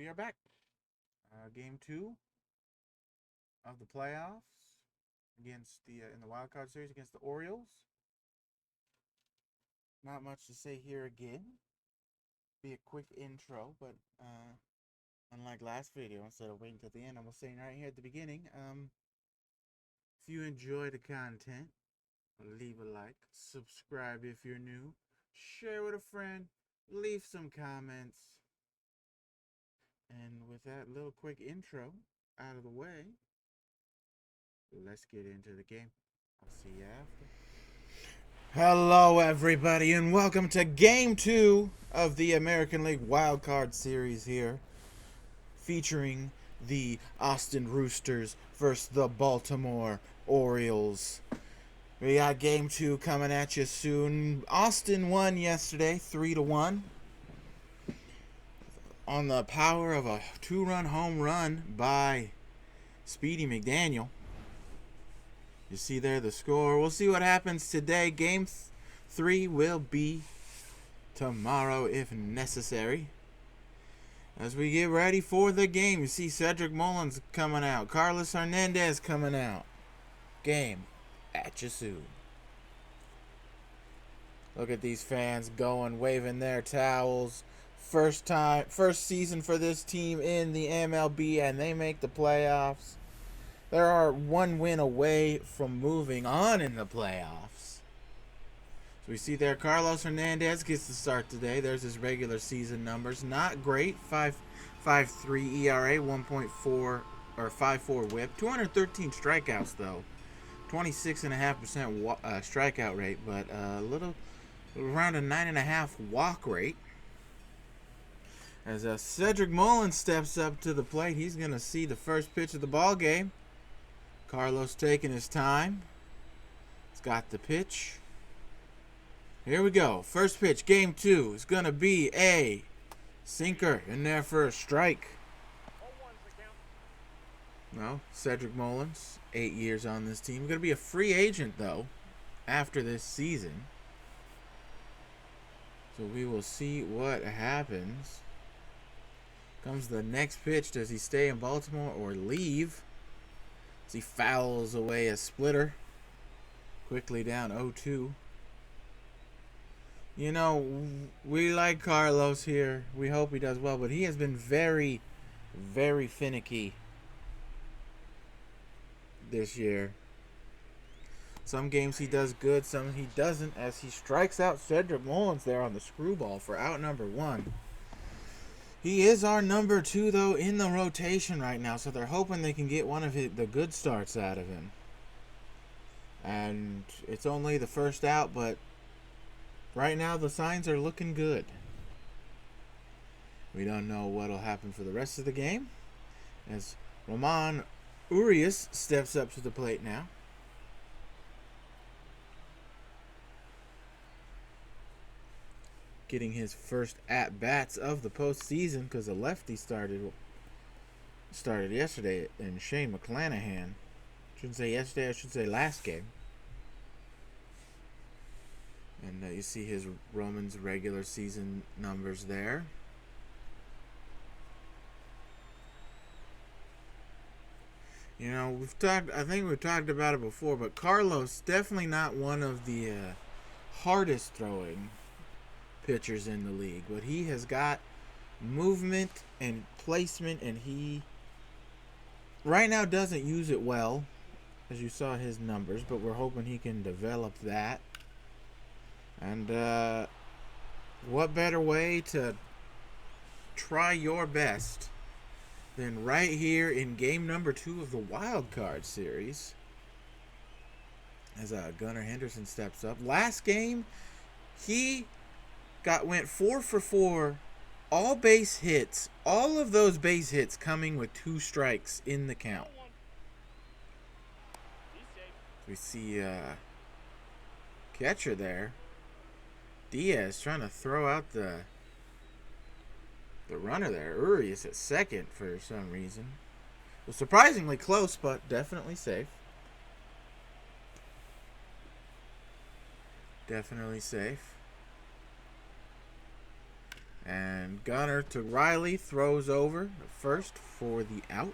we are back. Game two of the playoffs against the in the wildcard series against the Orioles. Not much to say here again. Be a quick intro, but unlike last video, instead of waiting till the end, I'm gonna say right here at the beginning. If you enjoy the content, leave a like, subscribe if you're new, share with a friend, leave some comments. And with that little quick intro out of the way, let's get into the game. I'll see you after. Hello, everybody, and welcome to Game 2 of the American League Wildcard Series here, featuring the Austin Roosters versus the Baltimore Orioles. We got Game 2 coming at you soon. Austin won yesterday, 3-1. On the power of a 2-run home run by Speedy McDaniel. You see there the score. We'll see what happens today. Game 3 will be tomorrow if necessary. As we get ready for the game, you see Cedric Mullins coming out. Carlos Hernandez coming out. Game at you soon. Look at these fans going, waving their towels. First season for this team in the MLB, and they make the playoffs. They are one win away from moving on in the playoffs. So we see there Carlos Hernandez gets the start today. There's his regular season numbers. Not great. 5.53 ERA, 1.4 or 5.4 WHIP. 213 strikeouts though. 26.5% strikeout rate, but around a 9.5 walk rate. As Cedric Mullins steps up to the plate, he's going to see the first pitch of the ball game. Carlos taking his time. He's got the pitch. Here we go. First pitch, Game 2 is going to be a sinker in there for a strike. No, Cedric Mullins, 8 years on this team. Going to be a free agent, though, after this season. So we will see what happens. Comes the next pitch. Does he stay in Baltimore or leave? As he fouls away a splitter. Quickly down 0-2. You know, we like Carlos here. We hope he does well, but he has been very, very finicky this year. Some games he does good, some he doesn't, as he strikes out Cedric Mullins there on the screwball for out number 1. He is our number 2, though, in the rotation right now, so they're hoping they can get one of the good starts out of him. And it's only the first out, but right now the signs are looking good. We don't know what will happen for the rest of the game, as Ramon Urias steps up to the plate now. Getting his first at-bats of the postseason, because a lefty started yesterday in Shane McClanahan. Shouldn't say yesterday, I should say last game. And you see his Romans regular season numbers there. You know, I think we've talked about it before, but Carlos definitely not one of the hardest throwing pitchers in the league, but he has got movement and placement, and he right now doesn't use it well, as you saw his numbers, but we're hoping he can develop that. And what better way to try your best than right here in game number 2 of the wild card series, as Gunnar Henderson steps up. Last game he went 4 for 4, all base hits. All of those base hits coming with 2 strikes in the count. We see catcher there, Diaz, trying to throw out the runner there. Urias at second for some reason. It was surprisingly close, but definitely safe. Definitely safe. And Gunner to Riley, throws over first for the out.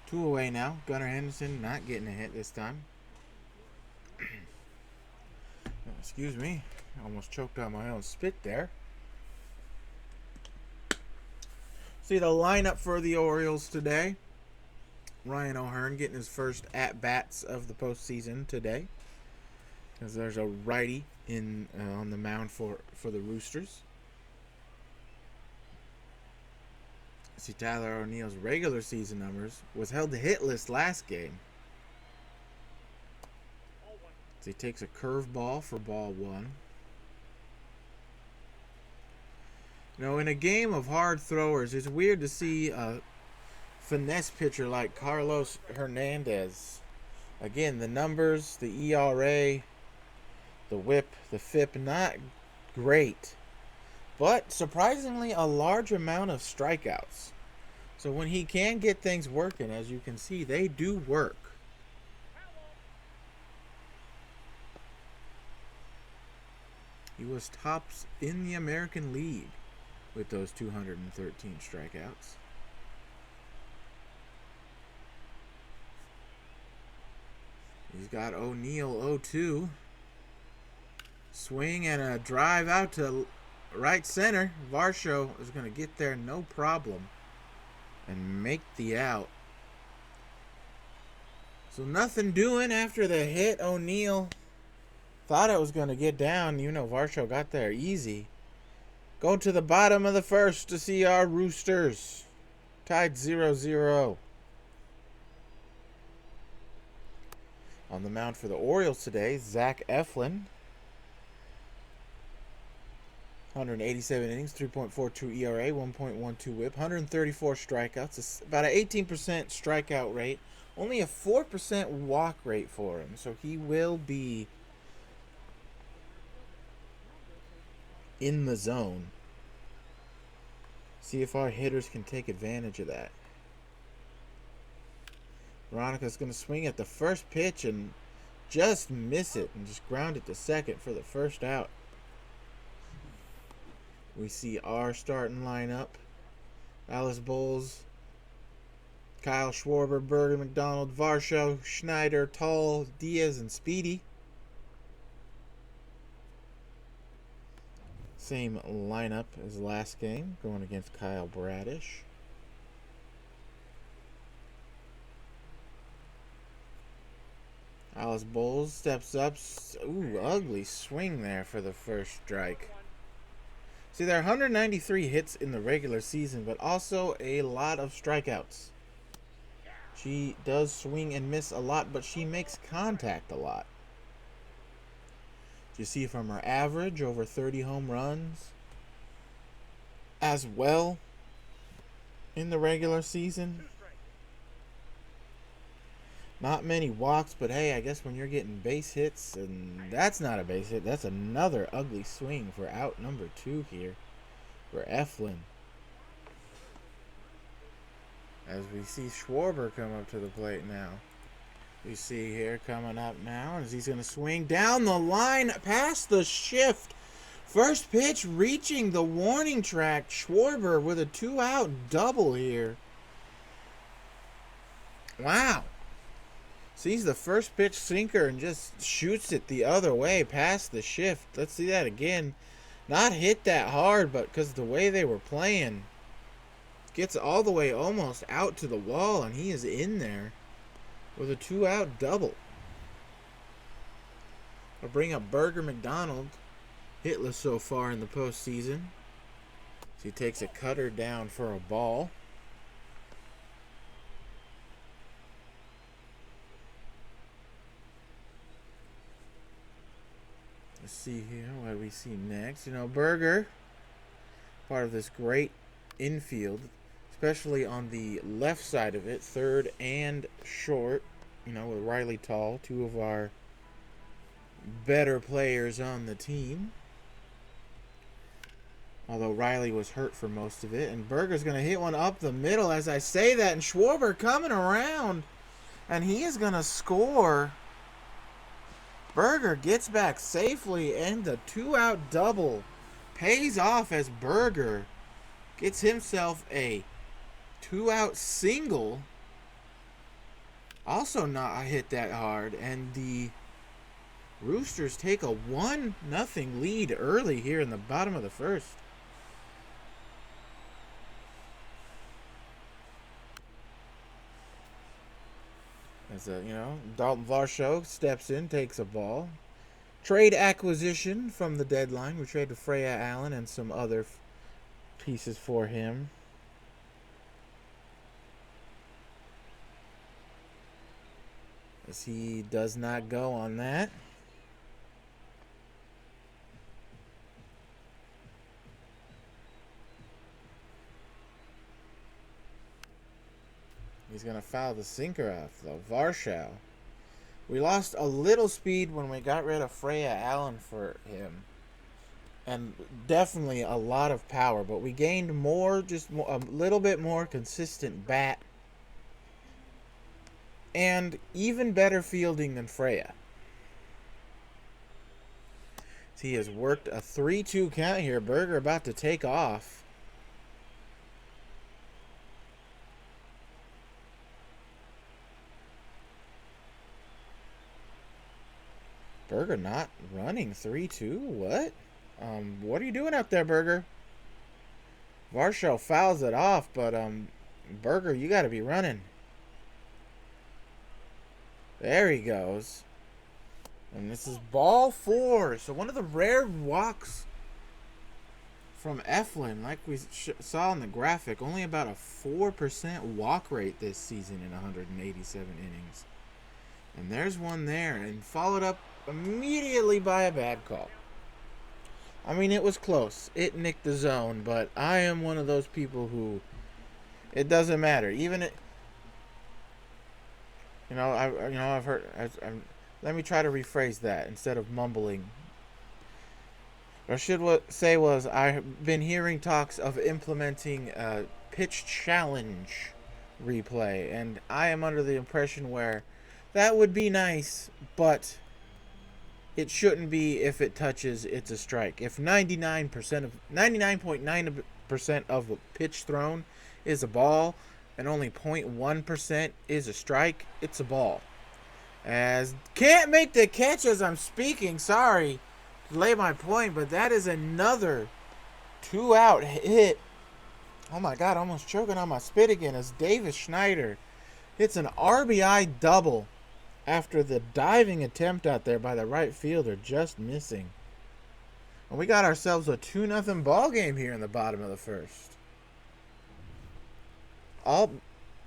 2 away now. Gunnar Henderson not getting a hit this time. Excuse me. Almost choked on my own spit there. See the lineup for the Orioles today. Ryan O'Hearn getting his first at-bats of the postseason today, because there's a righty in on the mound for the Roosters. See, Tyler O'Neill's regular season numbers was held to hitless last game. So he takes a curveball for ball 1. You know, in a game of hard throwers, it's weird to see a finesse pitcher like Carlos Hernandez. Again, the numbers, the ERA, the whip, the FIP, not great. But surprisingly, a large amount of strikeouts. So when he can get things working, as you can see, they do work. He was tops in the American League with those 213 strikeouts. He's got O'Neill 0-2. Swing and a drive out to right center. Varsho is going to get there no problem and make the out. So nothing doing after the hit. O'Neill thought it was going to get down. You know, Varsho got there easy. Go to the bottom of the first to see our Roosters tied 0-0. On the mound for the Orioles today, Zach Eflin. 187 innings, 3.42 ERA, 1.12 whip, 134 strikeouts. It's about an 18% strikeout rate. Only a 4% walk rate for him. So he will be in the zone. See if our hitters can take advantage of that. Veronica's going to swing at the first pitch and just miss it and just ground it to second for the first out. We see our starting lineup. Alice Bowles, Kyle Schwarber, Berger, McDonald, Varsho, Schneider, Tall, Diaz, and Speedy. Same lineup as last game, going against Kyle Bradish. Alice Bowles steps up. Ooh, ugly swing there for the first strike. See, there are 193 hits in the regular season, but also a lot of strikeouts. She does swing and miss a lot, but she makes contact a lot. You see from her average, over 30 home runs as well in the regular season. Not many walks, but hey, I guess when you're getting base hits, and that's not a base hit, that's another ugly swing for out number 2 here for Eflin. As we see Schwarber come up to the plate now. We see here coming up now as he's going to swing down the line past the shift. First pitch reaching the warning track. Schwarber with a 2-out double here. Wow. Sees the first pitch sinker and just shoots it the other way past the shift. Let's see that again. Not hit that hard, but because the way they were playing, gets all the way almost out to the wall, and he is in there with a 2-out double. I'll bring up Berger McDonald, hitless so far in the postseason. So he takes a cutter down for a ball. Let's see here what do we see next. You know, Berger, part of this great infield, especially on the left side of it, third and short, you know, with Riley Tall, 2 of our better players on the team. Although Riley was hurt for most of it. And Berger's going to hit one up the middle as I say that. And Schwarber coming around. And he is going to score. Berger gets back safely and the 2-out double pays off as Berger gets himself a 2-out single. Also not hit that hard, and the Roosters take a 1-0 lead early here in the bottom of the first. As Dalton Varsho steps in, takes a ball. Trade acquisition from the deadline. We traded Freya Allen and some other pieces for him. As he does not go on that. He's going to foul the sinker off, though. Varsho. We lost a little speed when we got rid of Freya Allen for him. And definitely a lot of power. But we gained more, just a little bit more consistent bat. And even better fielding than Freya. He has worked a 3-2 count here. Berger about to take off. Berger not running 3-2? What? What are you doing out there, Berger? Varsho fouls it off, but Berger, you got to be running. There he goes. And this is ball 4. So one of the rare walks from Eflin, like we saw in the graphic, only about a 4% walk rate this season in 187 innings. And there's one there, and followed up immediately by a bad call. I mean, it was close. It nicked the zone, but I am one of those people who, it doesn't matter. Even it, I've heard. Let me try to rephrase that instead of mumbling. What I should say was I've been hearing talks of implementing a pitch challenge replay, and I am under the impression where that would be nice, but it shouldn't be. If it touches, it's a strike. If 99.9% of a pitch thrown is a ball and only 0.1% is a strike, it's a ball. As can't make the catch as I'm speaking. Sorry to lay my point, but that is another 2-out hit. Oh my God, almost choking on my spit again as Davis Schneider hits an RBI double after the diving attempt out there by the right fielder, just missing. And we got ourselves a 2-0 ball game here in the bottom of the first.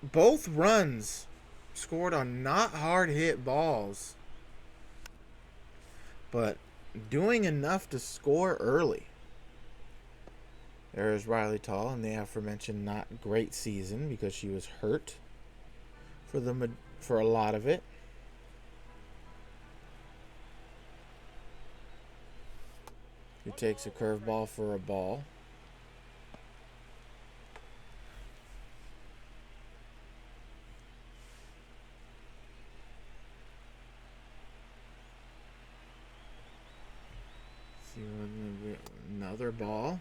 Both runs scored on not hard hit balls, but doing enough to score early. There is Riley Tall in the aforementioned not great season because she was hurt for a lot of it. He takes a curveball for a ball. See another ball.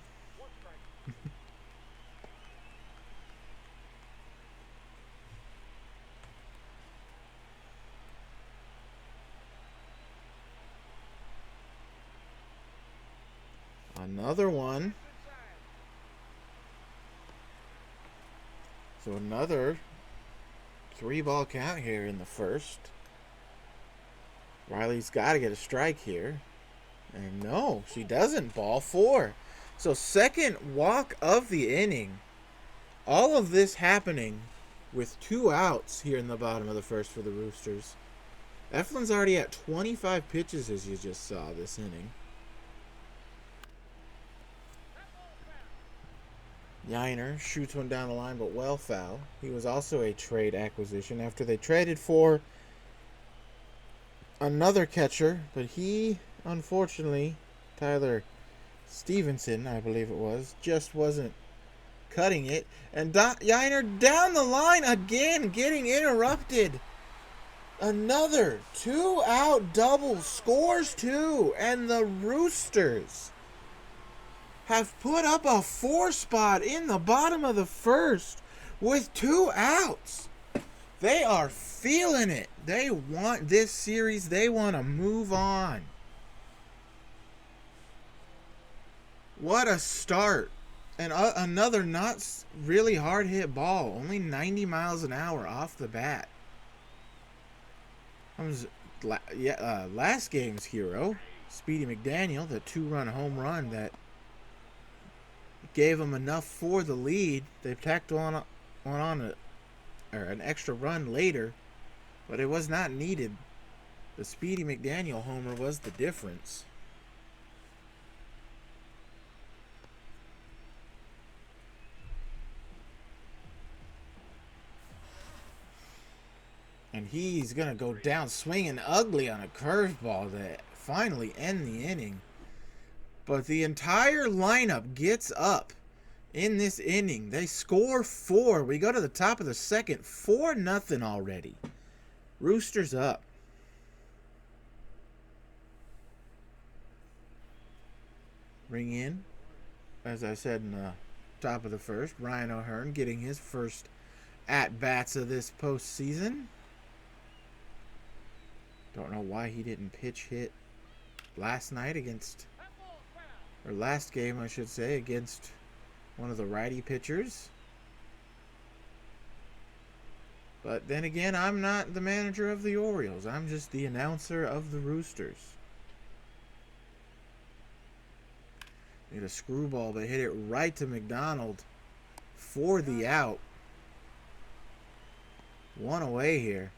Another one. So another 3-ball count here in the first. Riley's got to get a strike here. And no, she doesn't. Ball 4. So second walk of the inning. All of this happening with 2 outs here in the bottom of the first for the Roosters. Eflin's already at 25 pitches, as you just saw this inning. Yiner shoots one down the line, but well foul. He was also a trade acquisition after they traded for another catcher, but he, unfortunately, Tyler Stevenson, I believe it was, just wasn't cutting it. And Yiner down the line again, getting interrupted. Another 2-out double, scores 2, and the Roosters have put up a 4 spot in the bottom of the first with 2 outs. They are feeling it. They want this series. They want to move on. What a start. And another not really hard hit ball. Only 90 miles an hour off the bat. Last game's hero, Speedy McDaniel, the 2-run home run that gave them enough for the lead. They tacked on an extra run later, but it was not needed. The Speedy McDaniel homer was the difference. And he's going to go down swinging ugly on a curveball to finally end the inning. But the entire lineup gets up in this inning. They score 4. We go to the top of the second. 4-0 already. Roosters up. Ring in. As I said in the top of the first, Ryan O'Hearn getting his first at-bats of this postseason. Don't know why he didn't pitch hit last game, I should say, against one of the righty pitchers. But then again, I'm not the manager of the Orioles. I'm just the announcer of the Roosters. Need a screwball, but hit it right to McDonald for the out. 1 away here.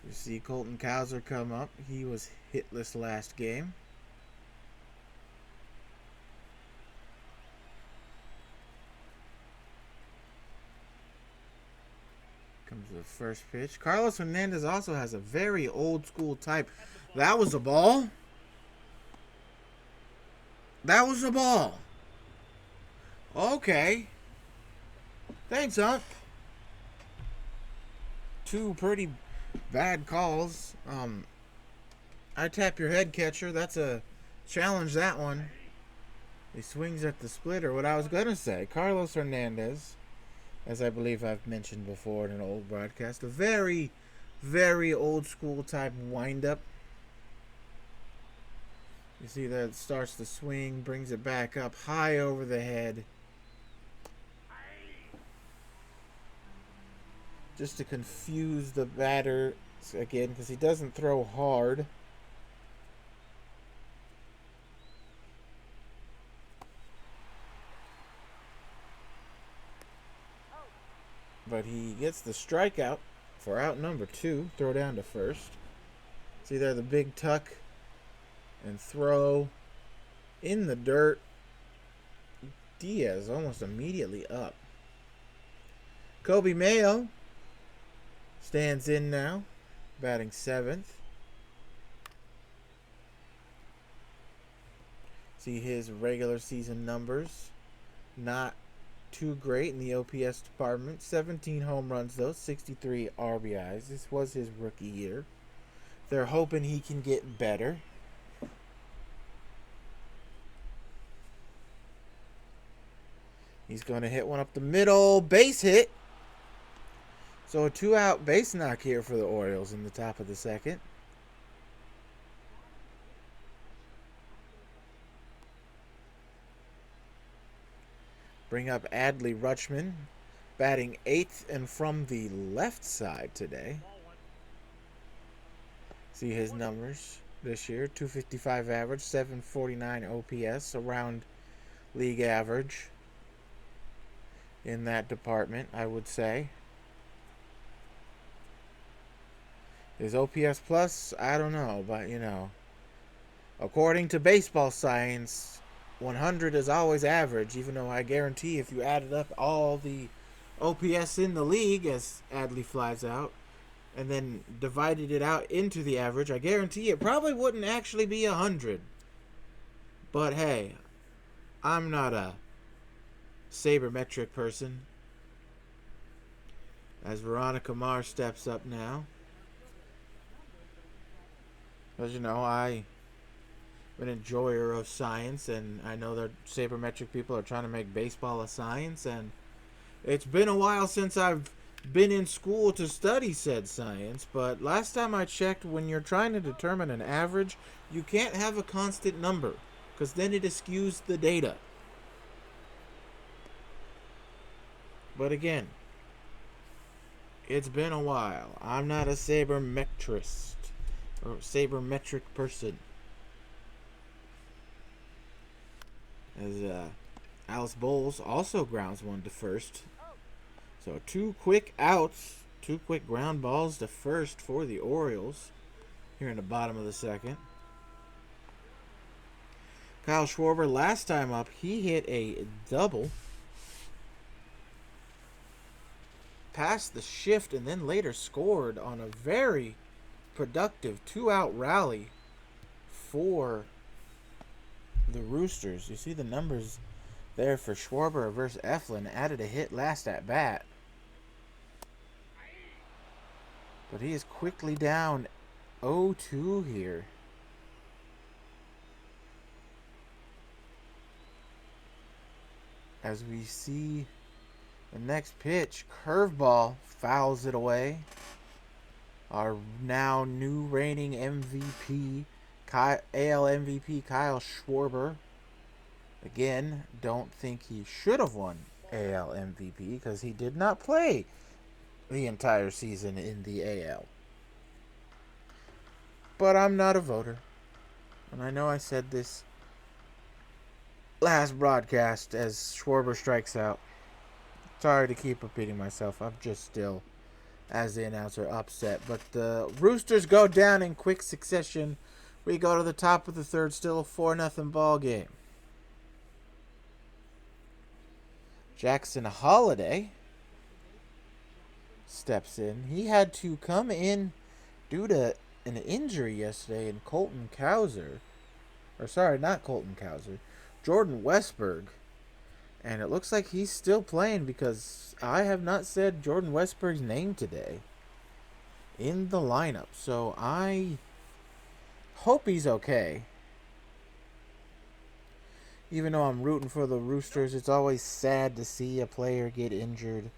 You see Colton Cowser come up. He was hitless last game. Comes the first pitch. Carlos Hernandez also has a very old school type. That was a ball. That was a ball. Okay. Thanks, Unc. 2 pretty bad calls. I tap your head, catcher. That's a challenge, that one. He swings at the splitter. What I was going to say, Carlos Hernandez, as I believe I've mentioned before in an old broadcast, a very, very old school type windup. You see that starts the swing, brings it back up high over the head. Just to confuse the batter again, because he doesn't throw hard. But he gets the strikeout for out number 2. Throw down to first. See there the big tuck and throw in the dirt. Diaz almost immediately up. Kobe Mayo stands in now, batting 7th. See his regular season numbers. Not too great in the OPS department. 17 home runs, though. 63 RBIs. This was his rookie year. They're hoping he can get better. He's going to hit one up the middle. Base hit. So a 2-out base knock here for the Orioles in the top of the second. Bring up Adley Rutschman, batting 8th and from the left side today. See his numbers this year. 255 average, 749 OPS, around league average in that department, I would say. His OPS plus, I don't know, but you know, according to baseball science, 100 is always average, even though I guarantee if you added up all the OPS in the league, as Adley flies out, and then divided it out into the average, I guarantee it probably wouldn't actually be 100. But hey, I'm not a sabermetric person. As Veronica Mars steps up now. As you know, I'm an enjoyer of science, and I know that sabermetric people are trying to make baseball a science, and it's been a while since I've been in school to study said science, but last time I checked, when you're trying to determine an average, you can't have a constant number, because then it skews the data. But again, it's been a while. I'm not a sabermetrist or sabermetric person. As Alice Bowles also grounds one to first. So two quick outs, two quick ground balls to first for the Orioles here in the bottom of the second. Kyle Schwarber, last time up, he hit a double. Passed the shift and then later scored on a very productive two-out rally for the Roosters. You see the numbers there for Schwarber versus Eflin. Added a hit last at bat. But he is quickly down 0-2 here. As we see the next pitch, curveball, fouls it away. Our now new reigning MVP, AL MVP Kyle Schwarber. Again, don't think he should have won AL MVP because he did not play the entire season in the AL. But I'm not a voter. And I know I said this last broadcast as Schwarber strikes out. Sorry to keep repeating myself. I'm just still, as the announcer, upset. But the Roosters go down in quick succession. We go to the top of the third, still a 4-0 ball game. Jackson Holliday steps in. He had to come in due to an injury yesterday in Colton Cowser. Or sorry, not Colton Cowser. Jordan Westberg. And it looks like he's still playing because I have not said Jordan Westberg's name today in the lineup. So I hope he's okay. Even though I'm rooting for the Roosters, it's always sad to see a player get injured.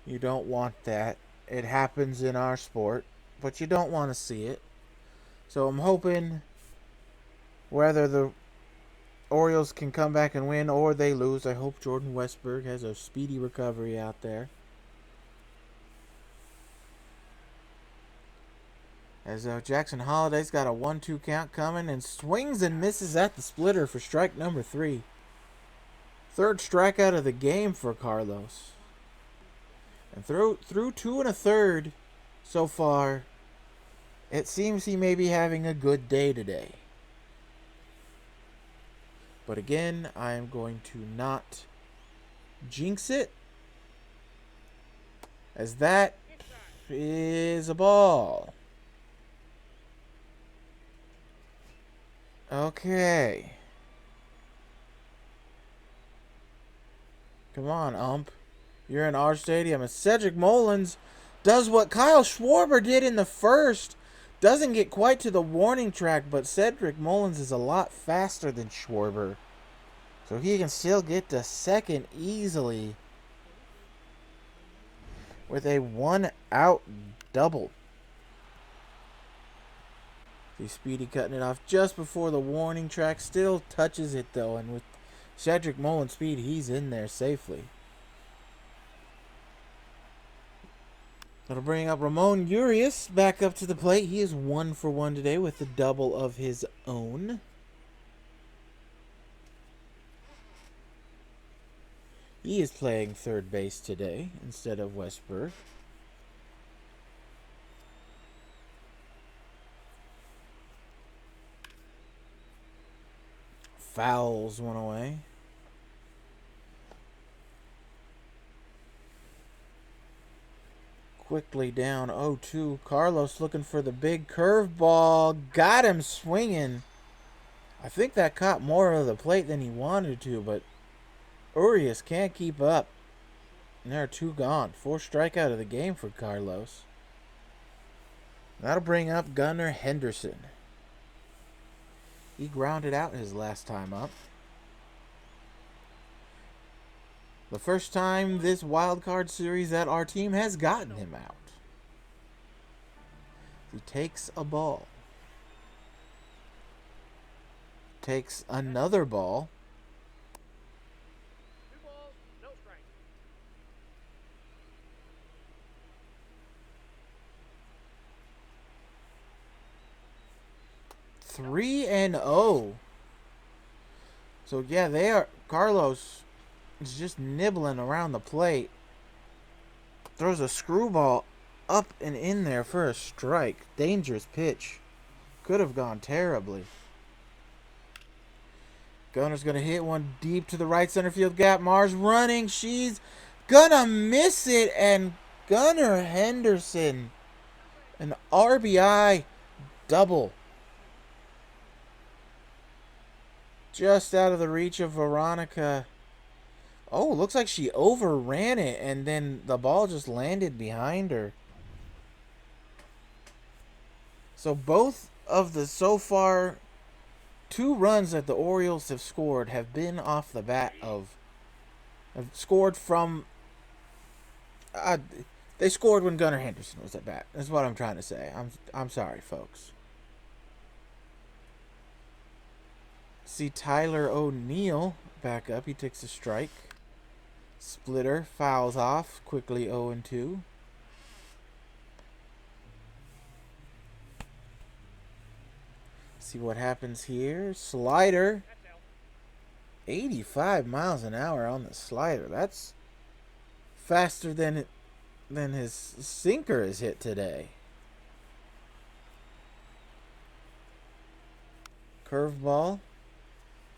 You don't want that. It happens in our sport, but you don't want to see it. So I'm hoping whether the Orioles can come back and win or they lose, I hope Jordan Westberg has a speedy recovery out there. As Jackson Holliday's got a 1-2 count coming and swings and misses at the splitter for strike number 3. Third strikeout of the game for Carlos. And through 2 1/3 so far, it seems he may be having a good day today. But again, I am going to not jinx it, as that is a ball. Okay. Come on, ump. You're in our stadium. And Cedric Mullins does what Kyle Schwarber did in the first. Doesn't get quite to the warning track, but Cedric Mullins is a lot faster than Schwarber. So he can still get to second easily with a 1-out double. See Speedy cutting it off just before the warning track. Still touches it though, and with Cedric Mullins' speed, he's in there safely. That'll bring up Ramon Urias back up to the plate. He is 1 for 1 today with a double of his own. He is playing third base today instead of Westberg. Fouls one away. Quickly down 0-2. Carlos looking for the big curveball. Got him swinging. I think that caught more of the plate than he wanted to, but Urias can't keep up. There are 2 gone. 4 strikeout of the game for Carlos. That'll bring up Gunnar Henderson. He grounded out his last time up. The first time this wild card series that our team has gotten him out. He takes a ball. Takes another ball. 2 balls, no strike. 3-0. So yeah, they are. Carlos is just nibbling around the plate. Throws a screwball up and in there for a strike. Dangerous pitch. Could have gone terribly. Gunner's going to hit one deep to the right center field gap. Mars running. She's going to miss it. And Gunnar Henderson, an RBI double. Just out of the reach of Veronica. Oh, looks like she overran it, and then the ball just landed behind her. So both of the so far 2 runs that the Orioles have scored have been off the bat of... have scored from... they scored when Gunnar Henderson was at bat. That's what I'm trying to say. I'm sorry, folks. See Tyler O'Neill back up. He takes a strike. Splitter fouls off. Quickly 0-2. See what happens here. Slider. 85 miles an hour on the slider. That's faster than his sinker is hit today. Curveball.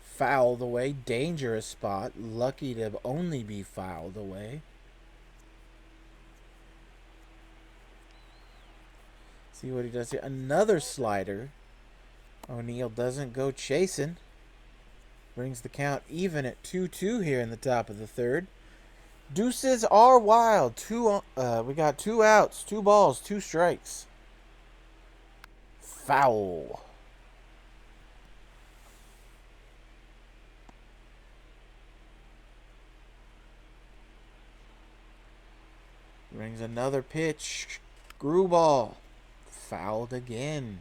Fouled away. Dangerous spot. Lucky to only be fouled away. See what he does here. Another slider. O'Neill doesn't go chasing. Brings the count even at 2-2 here in the top of the 3rd. Deuces are wild. We got 2 outs, 2 balls, 2 strikes. Foul. Brings another pitch. Screwball. Fouled again.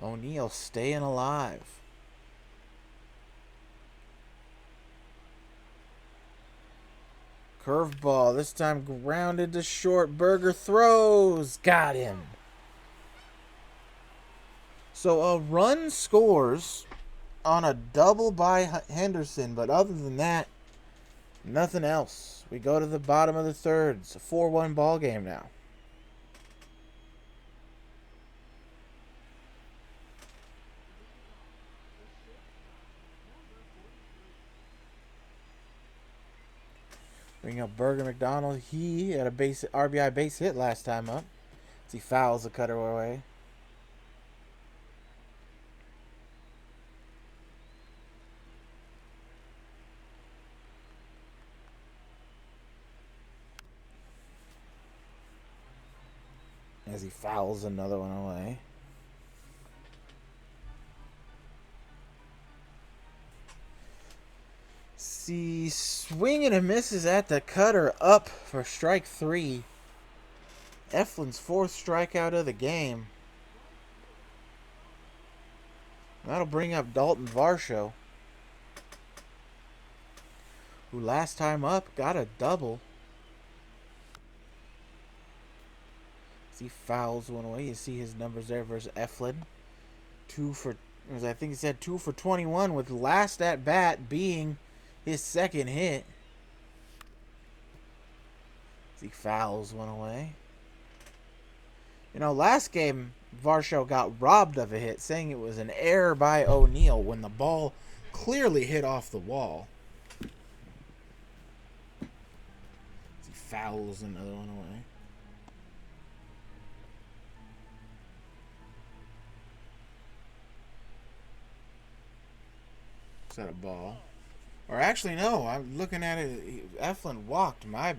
O'Neill staying alive. Curveball. This time grounded to short. Berger throws. Got him. So a run scores on a double by Henderson. But other than that, nothing else. We go to the bottom of the 3rd. It's a 4-1 ball game now. Bring up Berger McDonald. He had a RBI base hit last time up. As he fouls the cutter away. As he fouls another one away. See, swinging and misses at the cutter up for strike 3. Eflin's 4th strikeout of the game. That'll bring up Dalton Varsho, who last time up got a double. He fouls one away. You see his numbers there versus Eflin. 2 for, I think he said 2 for 21, with last at bat being his 2nd hit. He fouls one away. You know, last game Varsho got robbed of a hit, saying it was an error by O'Neill when the ball clearly hit off the wall. He fouls another one away. Is that a ball? Or actually, no. I'm looking at it. Eflin walked my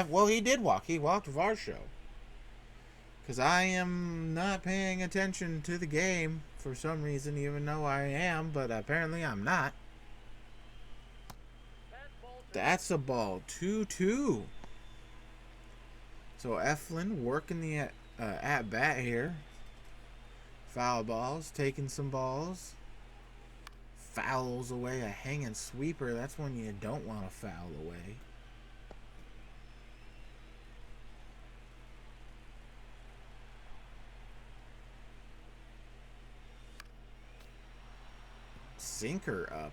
well, he did walk. He walked Varsho. Because I am not paying attention to the game for some reason, even though I am, but apparently I'm not. That's a ball. 2-2. So Eflin working the at bat here. Foul balls, taking some balls. Fouls away a hanging sweeper. That's when you don't want to foul away. Sinker up.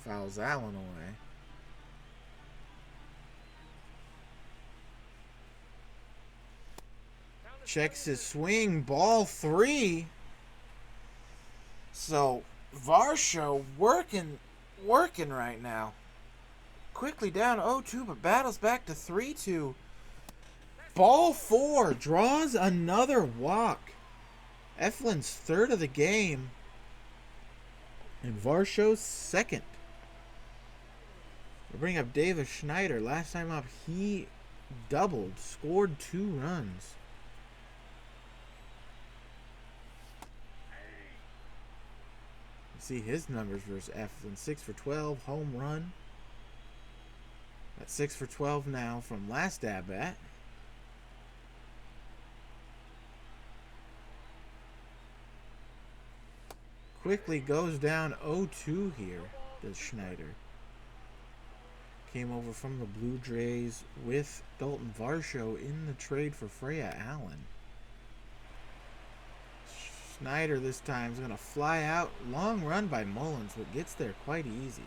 Fouls that one away. Checks his swing. Ball 3. So Varsho working right now. Quickly down 0-2, but battles back to 3-2. Ball 4. Draws another walk. Eflin's third of the game. And Varsho's second. We bring up David Schneider. Last time up, he doubled. Scored 2 runs. See his numbers versus Eflin. 6 for 12, home run. That's 6 for 12 now from last at bat. Quickly goes down 0-2 here, does Schneider. Came over from the Blue Jays with Dalton Varsho in the trade for Freya Allen. Schneider this time is going to fly out. Long run by Mullins, but gets there quite easy.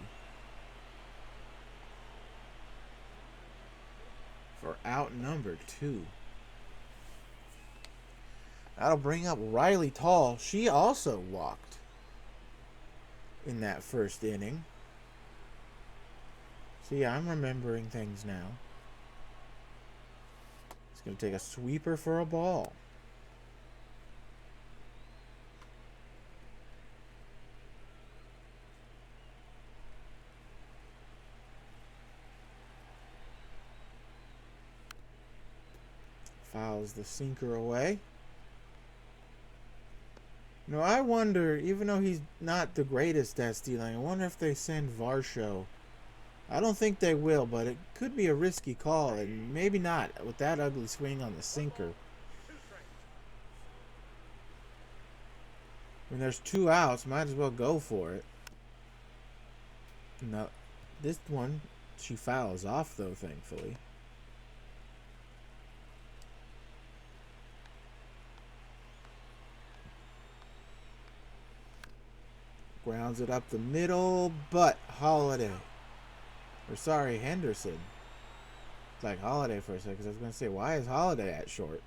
For out number 2. That'll bring up Riley Tall. She also walked in that first inning. See, I'm remembering things now. It's going to take a sweeper for a ball. Fouls the sinker away. You know, I wonder, even though he's not the greatest at stealing, I wonder if they send Varsho. I don't think they will, but it could be a risky call, and maybe not with that ugly swing on the sinker. When there's 2 outs, might as well go for it. No, this one, she fouls off, though, thankfully. Grounds it up the middle, but Holiday. Or sorry, Henderson. It's like Holiday for a second, because I was going to say, why is Holiday at short?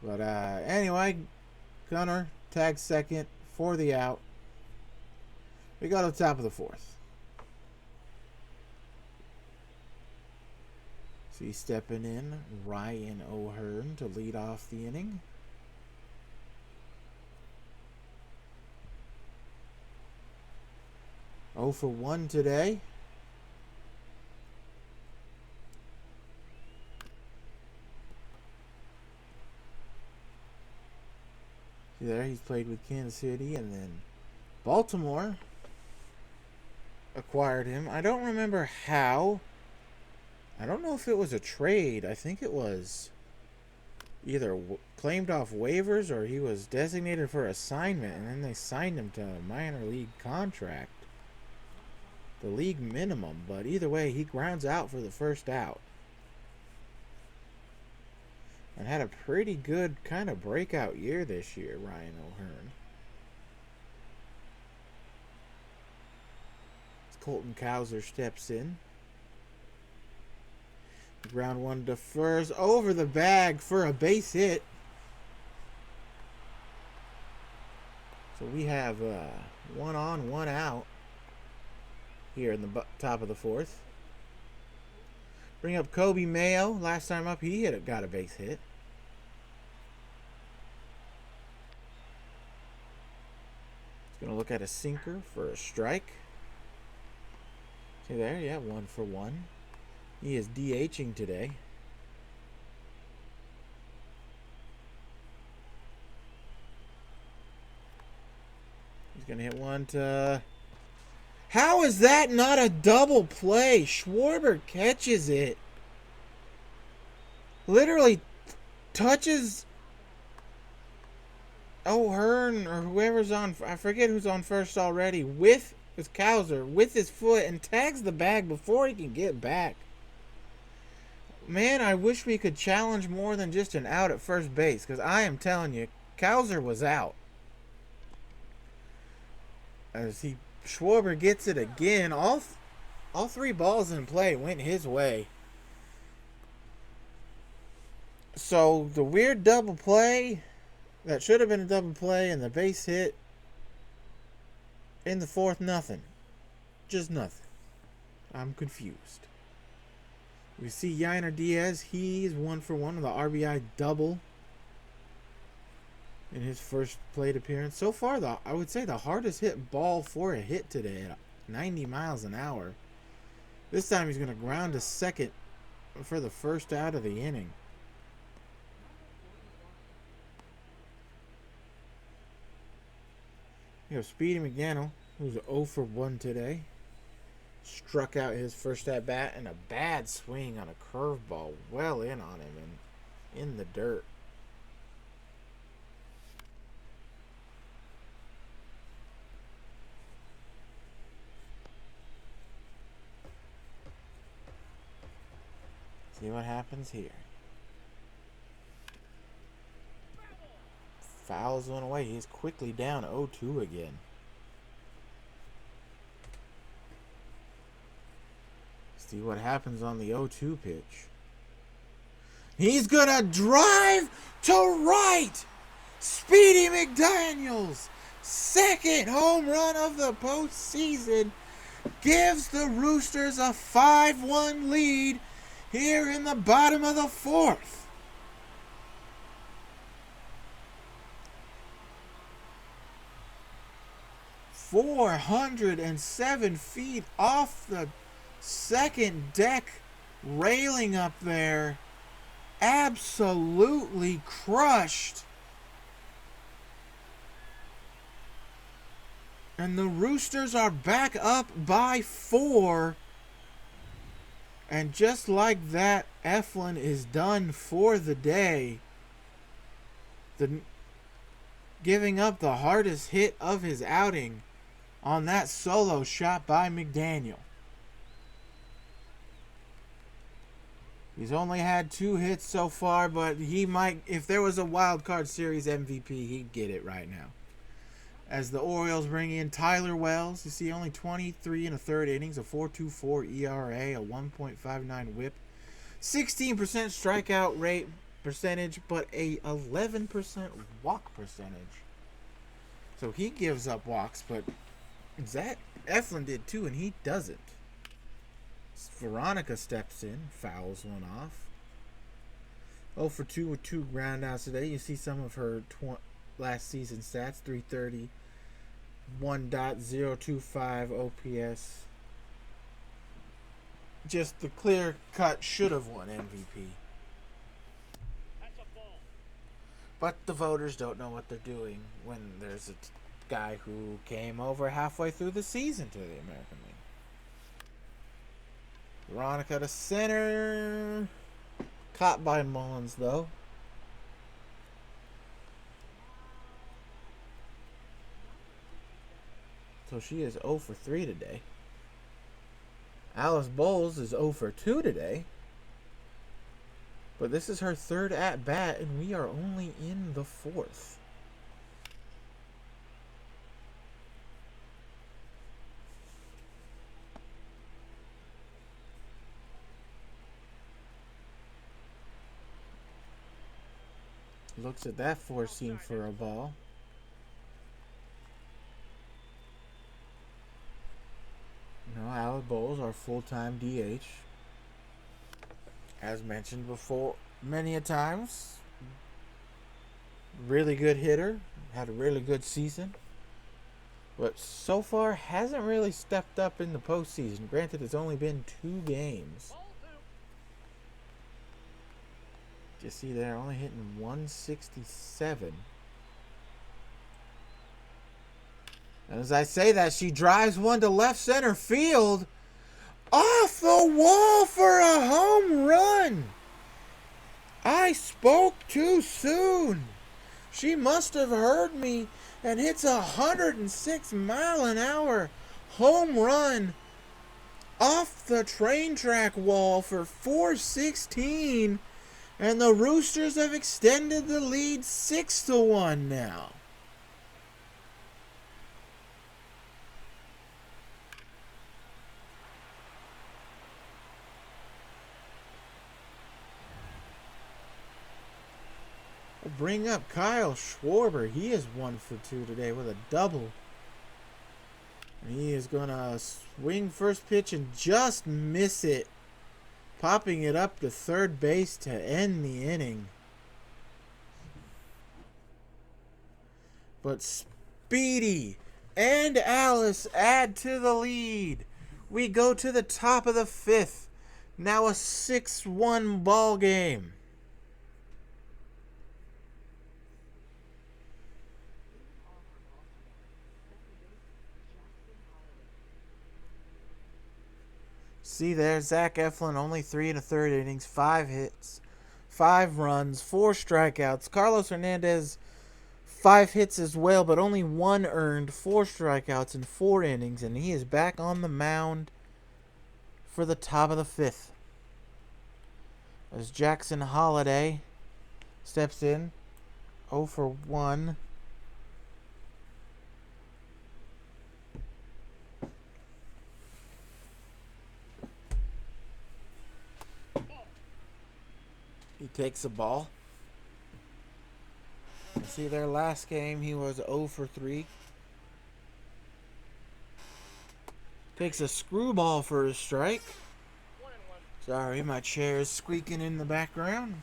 But anyway, Gunner tags second for the out. We go to the top of the 4th. See, stepping in, Ryan O'Hearn to lead off the inning. Oh for 1 today. See there, he's played with Kansas City, and then Baltimore acquired him. I don't remember how. I don't know if it was a trade. I think it was either claimed off waivers or he was designated for assignment, and then they signed him to a minor league contract. The league minimum, but either way, he grounds out for the first out. And had a pretty good kind of breakout year this year, Ryan O'Hearn. Colton Cowser steps in. Ground 1 defers over the bag for a base hit. So we have 1 on, 1 out here in the top of the 4th. Bring up Kobe Mayo. Last time up, he got a base hit. Gonna look at a sinker for a strike. See there, yeah, 1 for 1. He is DHing today. He's gonna hit one to... How is that not a double play? Schwarber catches it. Literally touches O'Hearn or whoever's on, I forget who's on first already, with Cowser, with his foot, and tags the bag before he can get back. Man, I wish we could challenge more than just an out at first base, because I am telling you, Cowser was out. As Schwarber gets it again, all 3 balls in play went his way. So the weird double play that should have been a double play and the base hit in the 4th, nothing. Just nothing. I'm confused. We see Yainer Diaz. He's 1 for 1 with the RBI double in his first plate appearance. So far, I would say the hardest hit ball for a hit today at 90 miles an hour. This time he's going to ground to second for the first out of the inning. You have Speedy McDaniel, who's 0 for 1 today. Struck out his first at bat and a bad swing on a curveball well in on him and in the dirt. See what happens here. Fouls one away. He's quickly down 0-2 again. See what happens on the 0-2 pitch. He's gonna drive to right. Speedy McDaniels, 2nd home run of the postseason, gives the Roosters a 5-1 lead here in the bottom of the 4th. "407 feet off the second deck railing up there. Absolutely crushed. And the Roosters are back up by 4. And just like that, Eflin is done for the day. Giving up the hardest hit of his outing on that solo shot by McDaniel. He's only had 2 hits so far, but he might, if there was a wild card series MVP, he'd get it right now. As the Orioles bring in Tyler Wells, you see only 23 and a third innings, a 4.24 ERA, a 1.59 WHIP, 16% strikeout rate percentage, but a 11% walk percentage. So he gives up walks, but that Eflin did too, and he doesn't. Veronica steps in, fouls one off. 0 for 2 with 2 groundouts today. You see some of her last season stats: 330, 1.025 OPS. Just the clear cut should have won MVP. But the voters don't know what they're doing when there's a guy who came over halfway through the season to the American League. Veronica to center. Caught by Mullins, though. So she is 0 for 3 today. Alice Bowles is 0 for 2 today. But this is her 3rd at-bat, and we are only in the 4th. Looks at that 4-seam for a ball. No, Alice Bowles, our full-time DH. As mentioned before many a times, really good hitter, had a really good season. but so far hasn't really stepped up in the postseason. Granted, it's only been 2 games. You see there, only hitting 167. And as I say that, she drives one to left center field. Off the wall for a home run. I spoke too soon. She must have heard me and hits a 106-mile-an-hour home run off the train track wall for 416. And the Roosters have extended the lead 6-1 now. We'll bring up Kyle Schwarber. He is 1 for 2 today with a double. And he is going to swing first pitch and just miss it, popping it up to third base to end the inning. But Speedy and Alice add to the lead. We go to the top of the 5th. Now a 6-1 ball game. See there, Zach Eflin, only 3 1/3 innings, 5 hits, 5 runs, 4 strikeouts. Carlos Hernandez, 5 hits as well, but only 1 earned, 4 strikeouts in 4 innings, and he is back on the mound for the top of the 5th. As Jackson Holiday steps in, 0 for 1. He takes a ball. You see their last game, he was 0 for 3. Takes a screwball for a strike. Sorry, my chair is squeaking in the background.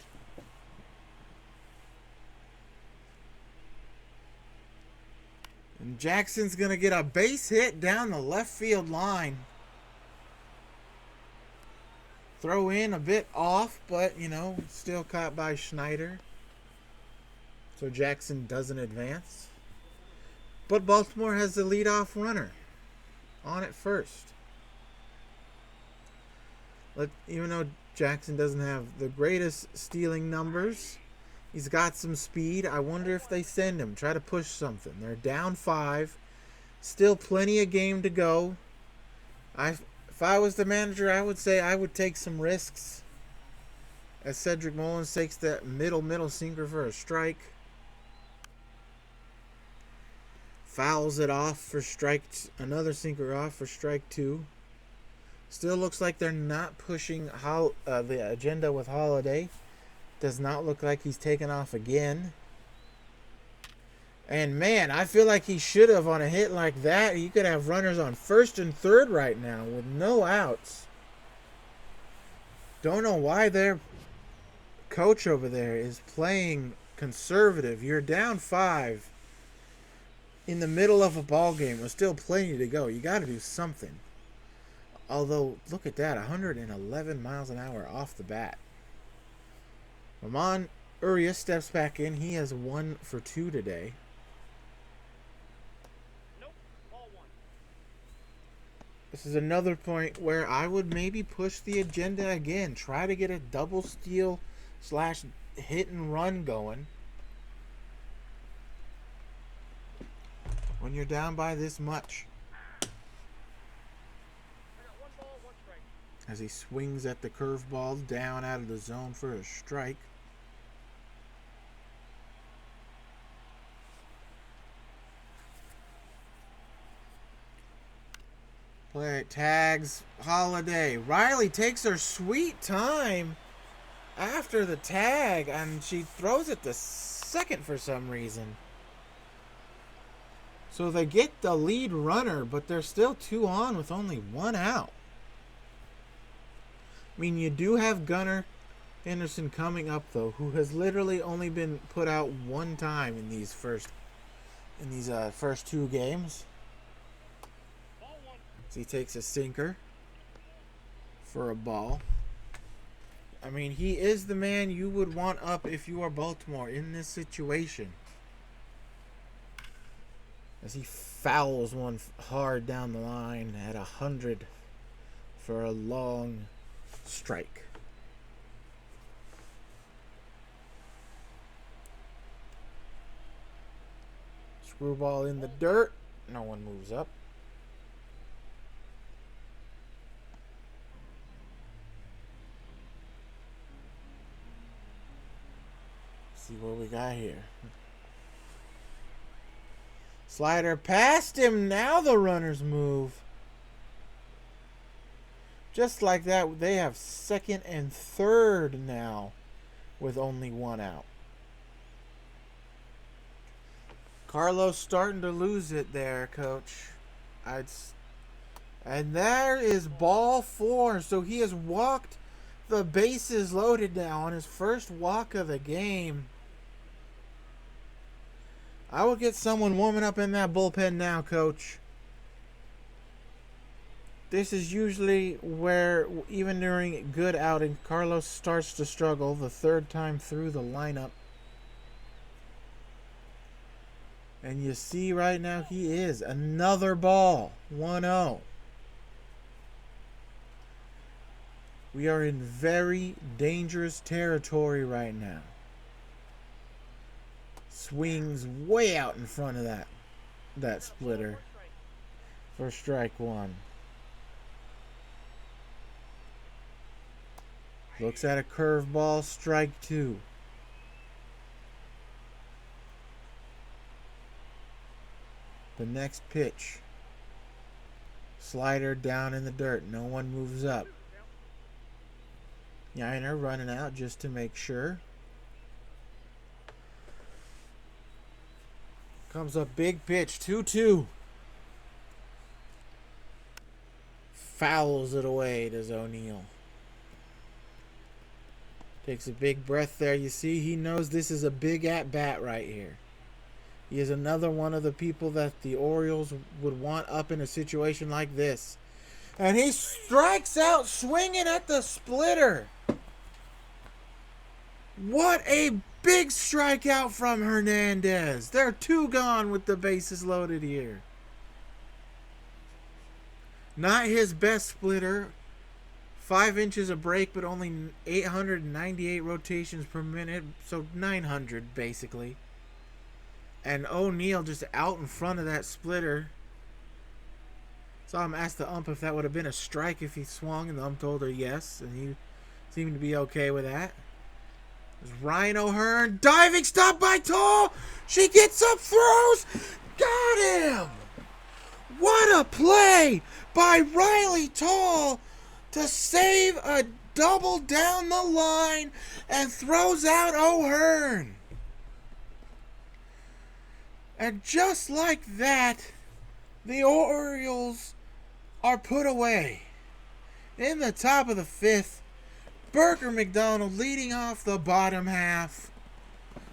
And Jackson's going to get a base hit down the left field line. Throw in a bit off, but, still caught by Schneider. So Jackson doesn't advance. But Baltimore has the leadoff runner on at first. Even though Jackson doesn't have the greatest stealing numbers, he's got some speed. I wonder if they send him. Try to push something. They're down 5. Still plenty of game to go. If I was the manager, I would say I would take some risks. As Cedric Mullins takes that middle sinker for a strike. Fouls it off for another sinker off for strike 2. Still looks like they're not pushing the agenda with Holiday. Does not look like he's taken off again. And man, I feel like he should have on a hit like that. He could have runners on first and third right now with no outs. Don't know why their coach over there is playing conservative. You're down 5 in the middle of a ball game with still plenty to go. You got to do something. Although, look at that, 111 miles an hour off the bat. Ramon Urias steps back in. He has 1 for 2 today. This is another point where I would maybe push the agenda again. Try to get a double steal / hit and run going. When you're down by this much. As he swings at the curveball down out of the zone for a strike. Play tags Holiday. Riley takes her sweet time after the tag, and she throws it to second for some reason. So they get the lead runner, but they're still 2 on with only 1 out. I mean, you do have Gunnar Henderson coming up, though, who has literally only been put out 1 time in these first 2 games. So he takes a sinker for a ball. I mean, he is the man you would want up if you are Baltimore in this situation. As he fouls one hard down the line at 100 for a long strike. Screwball in the dirt. No one moves up. See what we got here. Slider past him. Now the runners move. Just like that, they have second and third now with only one out. Carlos starting to lose it there, Coach. And there is ball 4. So he has walked the bases loaded now on his first walk of the game. I will get someone warming up in that bullpen now, Coach. This is usually where, even during good outing, Carlos starts to struggle the third time through the lineup. And you see right now he is. Another ball. 1-0. We are in very dangerous territory right now. Swings way out in front of that splitter for strike 1. Looks at a curveball, strike 2. The next pitch. Slider down in the dirt. No one moves up. Yiner running out just to make sure. Comes a big pitch. 2-2. Fouls it away to O'Neal. Takes a big breath there. You see, he knows this is a big at-bat right here. He is another one of the people that the Orioles would want up in a situation like this. And he strikes out swinging at the splitter. What a big strikeout from Hernandez. They're 2 gone with the bases loaded here. Not his best splitter. 5 inches of break, but only 898 rotations per minute. So 900 basically. And O'Neal just out in front of that splitter. Saw him ask the ump if that would have been a strike if he swung, and the ump told her yes, and he seemed to be okay with that. There's Ryan O'Hearn, diving stop by Tall. She gets up, throws, got him. What a play by Riley Tall to save a double down the line and throws out O'Hearn. And just like that, the Orioles are put away. In the top of the 5th, Burger McDonald leading off the bottom half.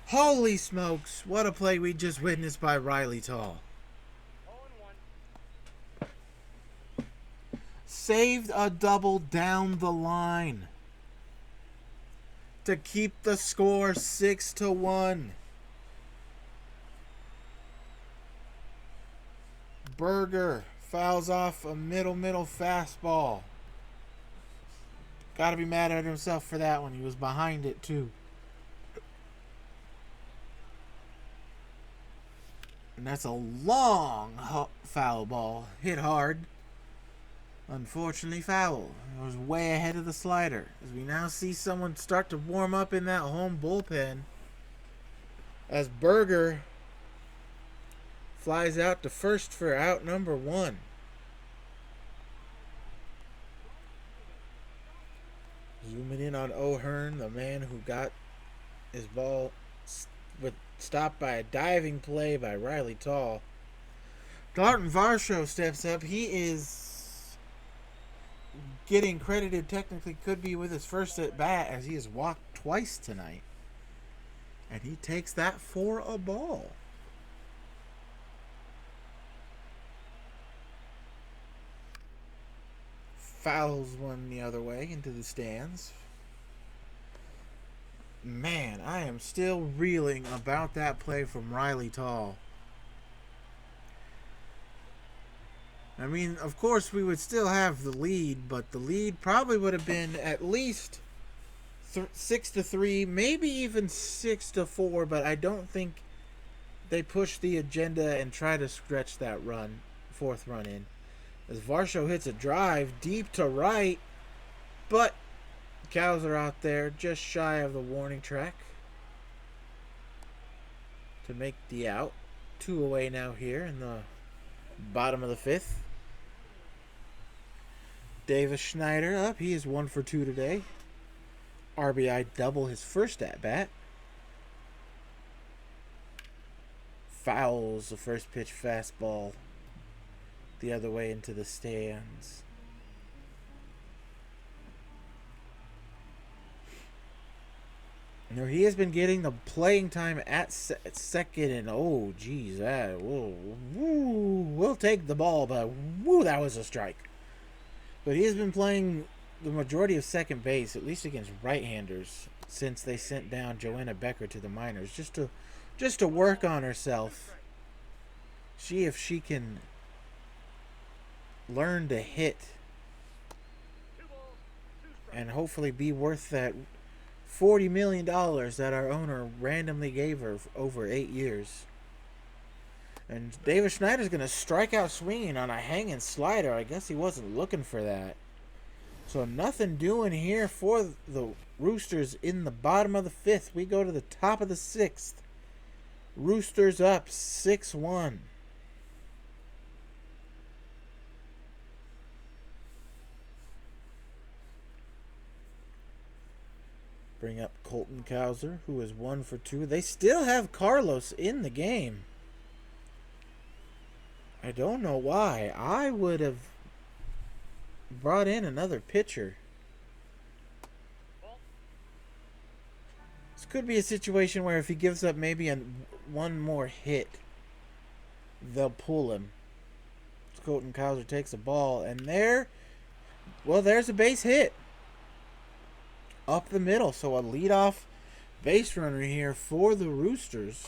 Holy smokes, what a play we just witnessed by Riley Tall. Saved a double down the line to keep the score 6-1. Burger fouls off a middle fastball. Got to be mad at himself for that one. He was behind it too. And that's a long foul ball. Hit hard. Unfortunately foul. It was way ahead of the slider. As we now see someone start to warm up in that home bullpen. As Burger flies out to first for out number 1. Zooming in on O'Hearn, the man who got his ball stopped by a diving play by Riley Tall. Dalton Varsho steps up. He is getting credited, technically could be with his first at bat, as he has walked twice tonight. And he takes that for a ball. Fouls one the other way into the stands. Man, I am still reeling about that play from Riley Tall. I mean, of course, we would still have the lead, but the lead probably would have been at least 6-3, maybe even 6-4. But I don't think they push the agenda and try to stretch that run, fourth run in. As Varsho hits a drive deep to right, but Cows are out there just shy of the warning track to make the out. 2 away now here in the bottom of the 5th. Davis Schneider up. He is 1 for 2 today. RBI double his first at bat. Fouls the first pitch fastball the other way into the stands. You know, he has been getting the playing time at second, and oh, geez, we'll take the ball, but that was a strike. But he has been playing the majority of second base, at least against right-handers, since they sent down Joanna Becker to the minors, just to work on herself. See if she can learn to hit and hopefully be worth that $40 million that our owner randomly gave her over 8 years. And David Schneider's going to strike out swinging on a hanging slider. I guess he wasn't looking for that. So nothing doing here for the Roosters in the bottom of the 5th. We go to the top of the 6th. Roosters up 6-1. Bring up Colton Cowser, who is 1 for 2. They still have Carlos in the game. I don't know why. I would have brought in another pitcher. This could be a situation where if he gives up maybe one more hit, they'll pull him. Colton Cowser takes a ball, and there's a base hit. Up the middle, so a leadoff base runner here for the Roosters.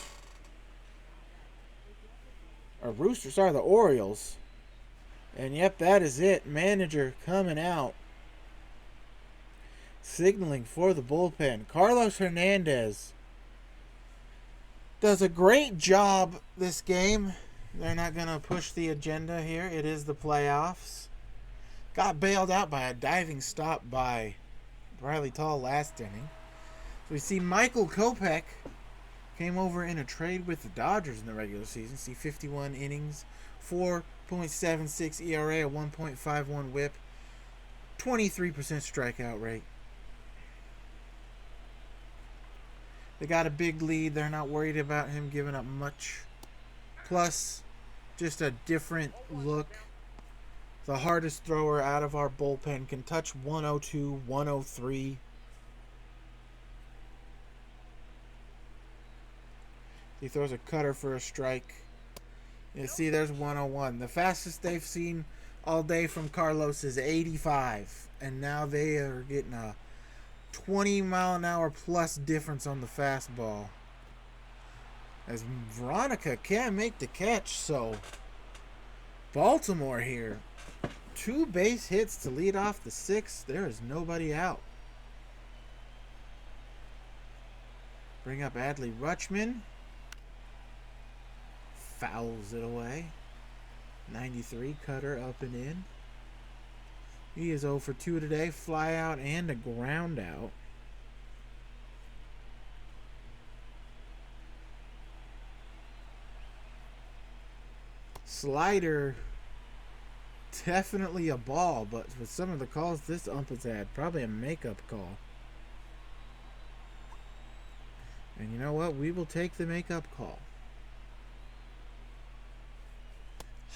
The Orioles. And yep, that is it. Manager coming out, signaling for the bullpen. Carlos Hernandez does a great job this game. They're not going to push the agenda here. It is the playoffs. Got bailed out by a diving stop by Riley Tall last inning. So we see Michael Kopech came over in a trade with the Dodgers in the regular season. See 51 innings, 4.76 ERA, a 1.51 whip, 23% strikeout rate. They got a big lead. They're not worried about him giving up much. Plus, just a different look. The hardest thrower out of our bullpen can touch 102, 103. He throws a cutter for a strike. You see, there's 101. The fastest they've seen all day from Carlos is 85. And now they are getting a 20-mile-an-hour plus difference on the fastball. As Veronica can't make the catch, so Baltimore here. 2 base hits to lead off the 6th. There is nobody out. Bring up Adley Rutschman. Fouls it away. 93 cutter up and in. He is 0 for 2 today. Fly out and a ground out. Slider, definitely a ball, but with some of the calls this ump has had, probably a makeup call. And you know what? We will take the makeup call.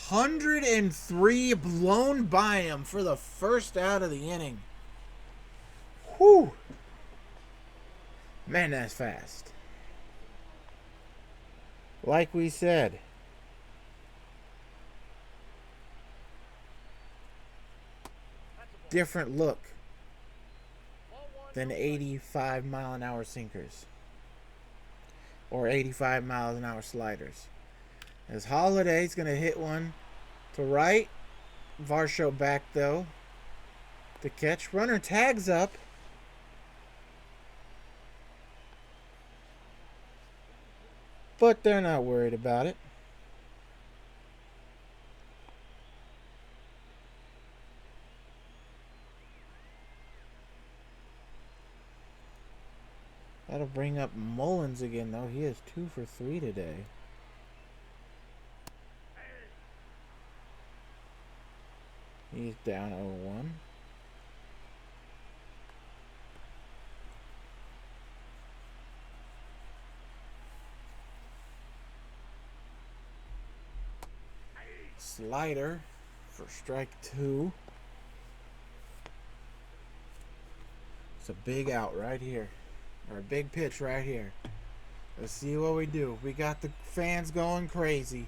103 blown by him for the first out of the inning. Whew. Man, that's fast. Like we said, different look than 85-mile-an-hour sinkers or 85-mile-an-hour sliders. As Holiday's going to hit one to right. Varsho back, though. The catch. Runner tags up. But they're not worried about it. That'll bring up Mullins again, though. He is 2 for 3 today. He's down 0-1. Slider for strike 2. It's a big out right here. Or a big pitch right here. Let's see what we do. We got the fans going crazy.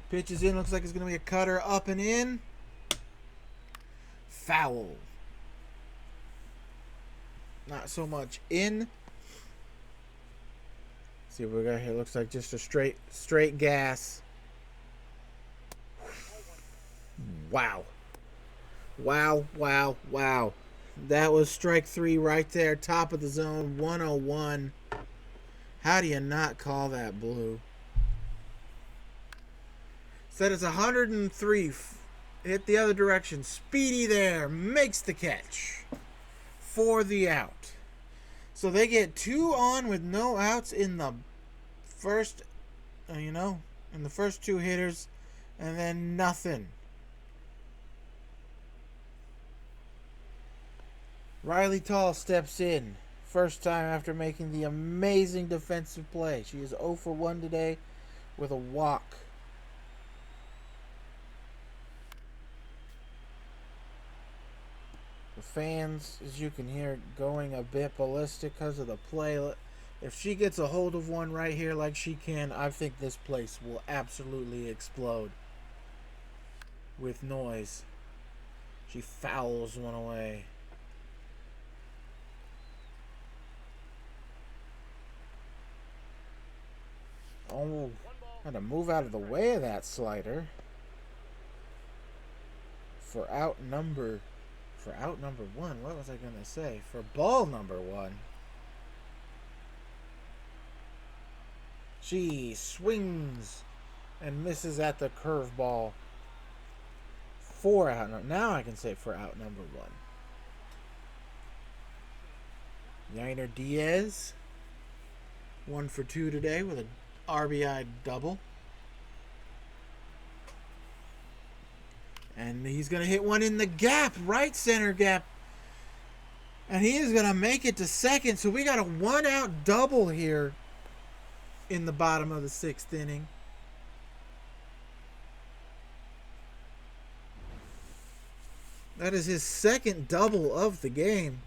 Pitch is in. Looks like it's going to be a cutter up and in. Foul. Not so much in. See what we got here. Looks like just a straight gas. Wow. Wow, wow, wow. That was strike 3 right there. Top of the zone. 101. How do you not call that blue? Said it's 103. Hit the other direction. Speedy there. Makes the catch for the out. So they get 2 on with no outs in the first, in the first 2 hitters. And then nothing. Riley Tall steps in. First time after making the amazing defensive play. She is 0 for 1 today with a walk. The fans, as you can hear, going a bit ballistic because of the play. If she gets a hold of one right here like she can, I think this place will absolutely explode with noise. She fouls one away. Oh, had to move out of the way of that slider for out number 1. What was I going to say? For ball number 1. She swings and misses at the curveball. 4 out. Now I can say for out number 1. Yainer Diaz, 1 for 2 today with a RBI double. And he's going to hit one in the gap, right center gap. And he is going to make it to second. So we got a 1-out double here in the bottom of the 6th inning. That is his second double of the game.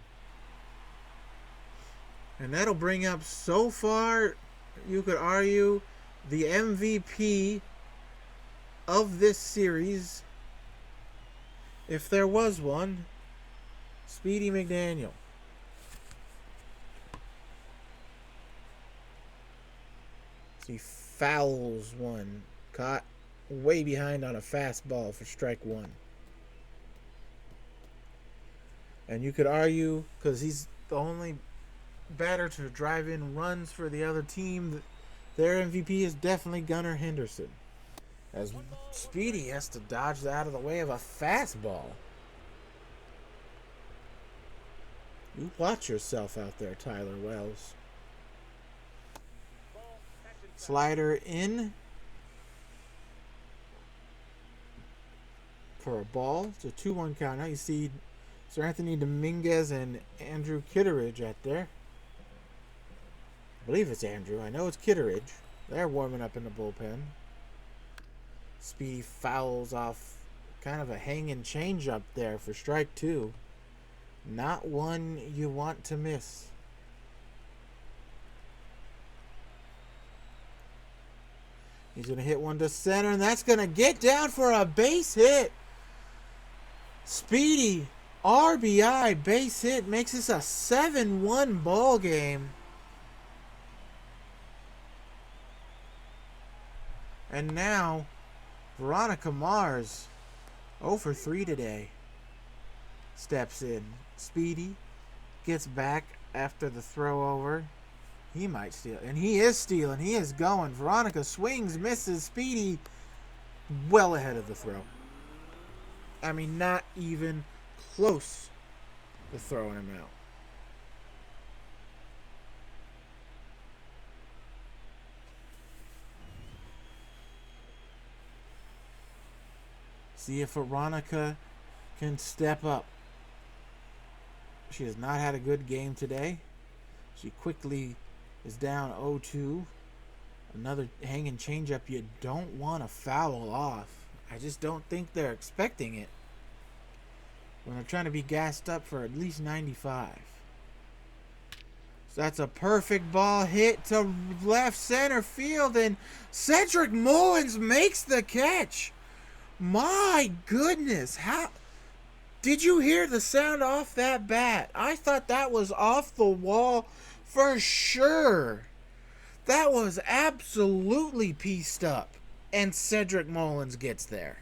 And that'll bring up, so far, you could argue, the MVP of this series, if there was one, Speedy McDaniel. He fouls one. Caught way behind on a fastball for strike 1. And you could argue, because he's the only batter to drive in runs for the other team, their MVP is definitely Gunnar Henderson. As Speedy has to dodge out of the way of a fastball. You watch yourself out there, Tyler Wells. Slider in for a ball. It's a 2-1 count. Now you see Sir Anthony Dominguez and Andrew Kitteridge out there. I believe it's Andrew. I know it's Kitteridge. They're warming up in the bullpen. Speedy fouls off kind of a hanging change up there for strike 2. Not one you want to miss. He's going to hit one to center, and that's going to get down for a base hit. Speedy RBI base hit makes this a 7-1 ball game. And now, Veronica Mars, 0 for 3 today, steps in. Speedy gets back after the throw over. He might steal. And he is stealing. He is going. Veronica swings, misses. Speedy well ahead of the throw. I mean, not even close to throwing him out. See if Veronica can step up. She has not had a good game today. She quickly is down 0-2. Another hanging changeup you don't want to foul off. I just don't think they're expecting it when they're trying to be gassed up for at least 95. So that's a perfect ball hit to left center field, and Cedric Mullins makes the catch. My goodness, how did you hear the sound off that bat? I thought that was off the wall for sure. That was absolutely pieced up, and Cedric Mullins gets there.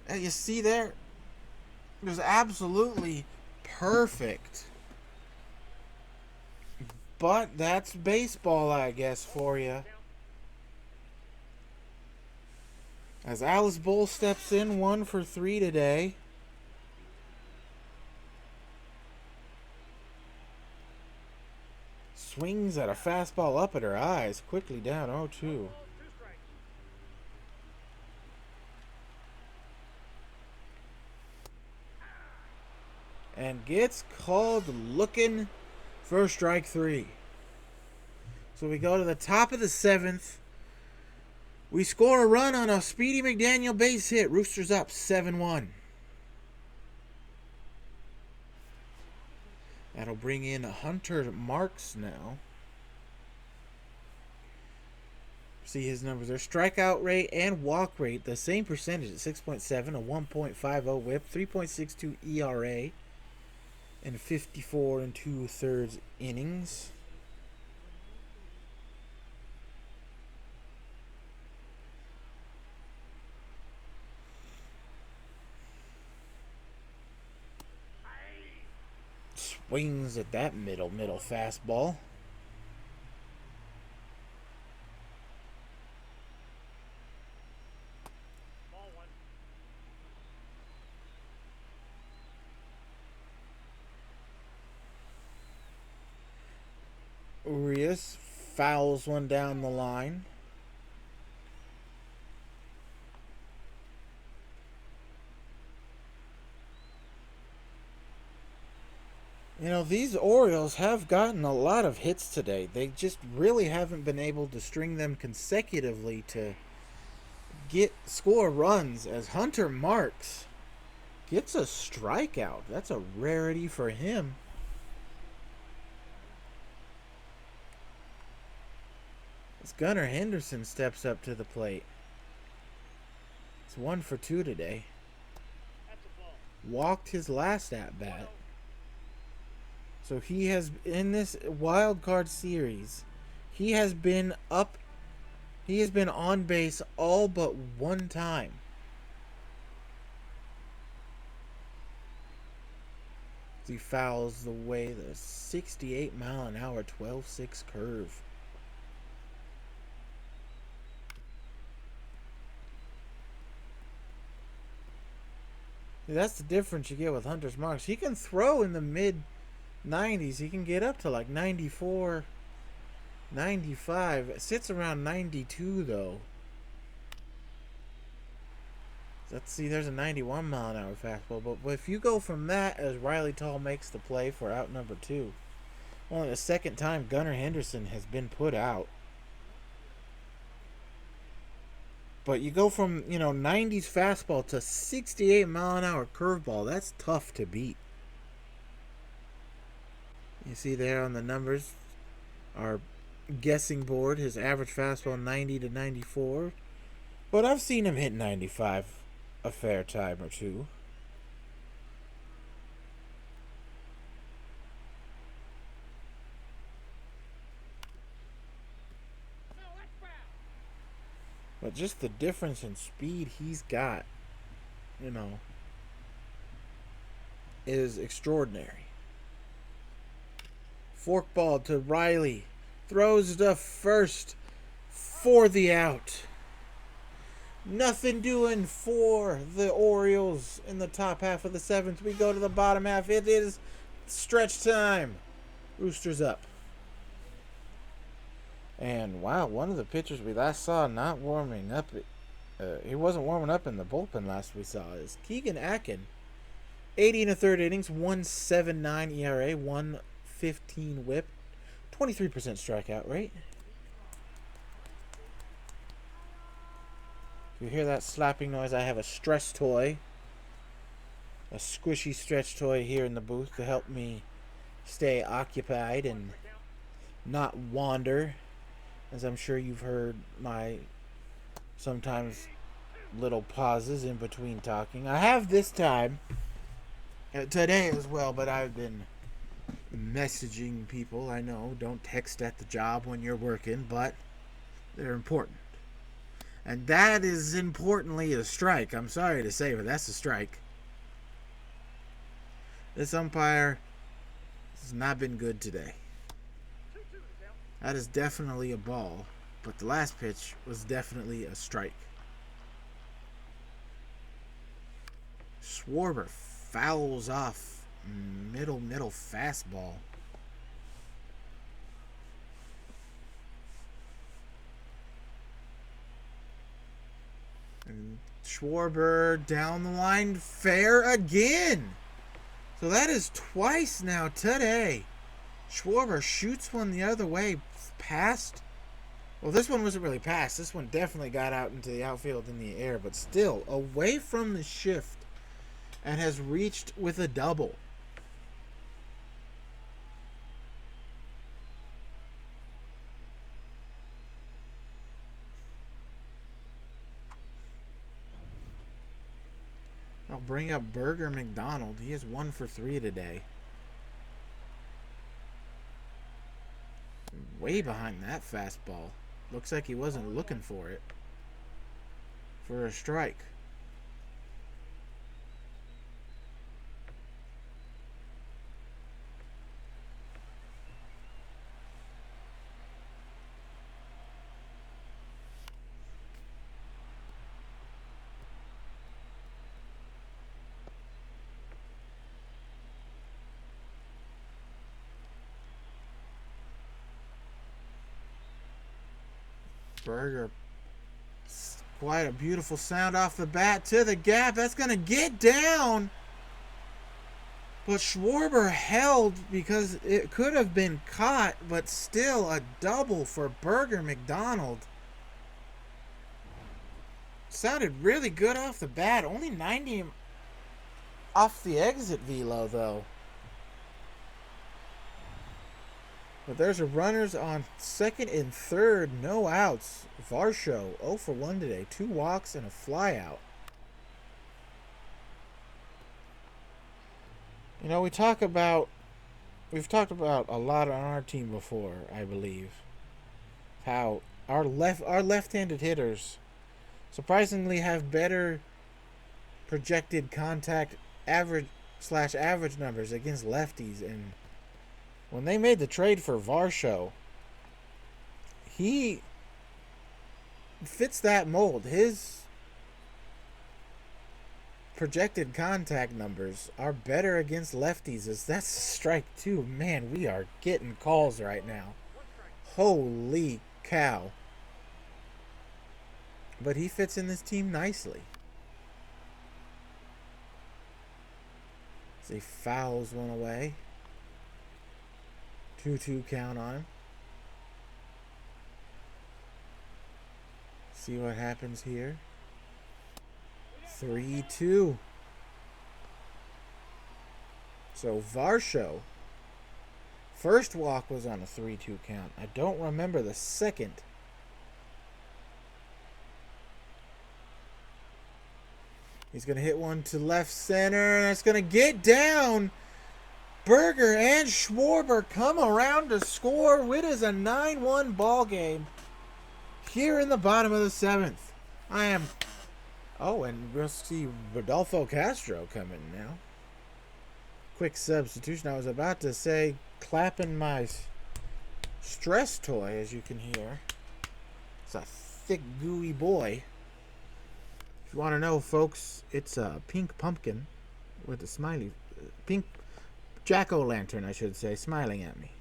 And you see there, it was absolutely perfect. But that's baseball, I guess, for you. As Alice Bull steps in, 1 for 3 today. Swings at a fastball up at her eyes, quickly down 0-2. And gets called looking for strike 3. So we go to the top of the 7th. We score a run on a Speedy McDaniel base hit. Roosters up 7-1. That'll bring in Hunter Marks now. See his numbers there. Strikeout rate and walk rate, the same percentage at 6.7, a 1.50 whip, 3.62 ERA, and 54 2/3 innings. Swings at that middle fastball. Urias fouls one down the line. You know, these Orioles have gotten a lot of hits today. They just really haven't been able to string them consecutively to score runs, as Hunter Marks gets a strikeout. That's a rarity for him. As Gunnar Henderson steps up to the plate. It's 1 for 2 today. Walked his last at bat. So he has, in this wild card series, he has been on base all but one time. He fouls away the 68 mile an hour 12-6 curve. That's the difference you get with Hunter Marks. He can throw in the mid 90s. He can get up to like 94, 95. It sits around 92 though. Let's see, there's a 91 mile an hour fastball. But if you go from that, as Riley Tall makes the play for out number 2, only the second time Gunnar Henderson has been put out. But you go from, 90s fastball to 68 mile an hour curveball. That's tough to beat. You see there on the numbers, our guessing board his average fastball 90 to 94, but I've seen him hit 95 a fair time or two. But just the difference in speed he's got, you know, is extraordinary. Forkball to Riley. Throws to first for the out. Nothing doing for the Orioles in the top half of the seventh. We go to the bottom half. It is stretch time. Roosters up. And wow, one of the pitchers we last saw not warming up. He wasn't warming up in the bullpen last we saw. Is Keegan Akin. 80 and a third innings, 1.79 ERA, 1.15 WHIP, 23% strikeout rate. If you hear that slapping noise, I have a stress toy, a squishy stretch toy here in the booth to help me stay occupied and not wander, as I'm sure you've heard my sometimes little pauses in between talking. I have this time, today as well, but I've been messaging people. I know, don't text at the job when you're working, but they're important. And that is importantly a strike. I'm sorry to say, but that's a strike. This umpire has not been good today. That is definitely a ball, but the last pitch was definitely a strike. Schwarber fouls off middle fastball. And Schwarber down the line, fair again. So that is twice now today. Schwarber shoots one the other way, past. Well, this one wasn't really past. This one definitely got out into the outfield in the air, but still away from the shift and has reached with a double. I'll bring up Burger McDonald. He is 1 for 3 today. Way behind that fastball. Looks like he wasn't looking for it. For a strike. Burger, quite a beautiful sound off the bat to the gap. That's going to get down. But Schwarber held because it could have been caught, but still a double for Burger McDonald. Sounded really good off the bat. Only 90 off the exit velo, though. But there's a runners on second and third, no outs. Varsho, 0 for 1 today. 2 walks and a flyout. You know, we've talked about a lot on our team before, I believe. How our left-handed hitters surprisingly have better projected contact average numbers against lefties. And when they made the trade for Varsho, he fits that mold. His projected contact numbers are better against lefties. As that's a strike too. Man, we are getting calls right now. Holy cow. But he fits in this team nicely. As he fouls one away. 2-2 count on him. See what happens here. 3-2. So Varsho First walk was on a 3-2 count. I don't remember the second. He's going to hit one to left center. That's going to get down. Berger and Schwarber come around to score. It is a 9-1 ball game here in the bottom of the 7th. Oh, and we'll see Rodolfo Castro coming now. Quick substitution. I was about to say clapping my stress toy, as you can hear. It's a thick, gooey boy. If you want to know, folks, it's a pink pumpkin with a smiley, pink jack-o'-lantern, I should say, smiling at me.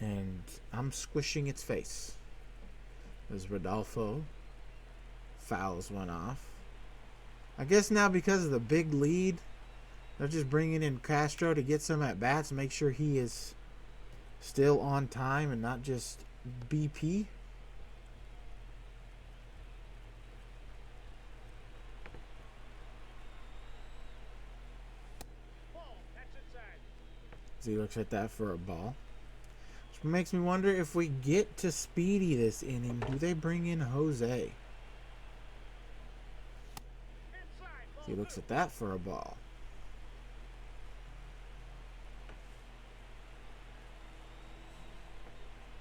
And I'm squishing its face. As Rodolfo fouls one off. I guess now because of the big lead, they're just bringing in Castro to get some at-bats, make sure he is still on time and not just BP. As he looks at that for a ball. Which makes me wonder if we get to Speedy this inning, do they bring in Jose? He looks at that for a ball.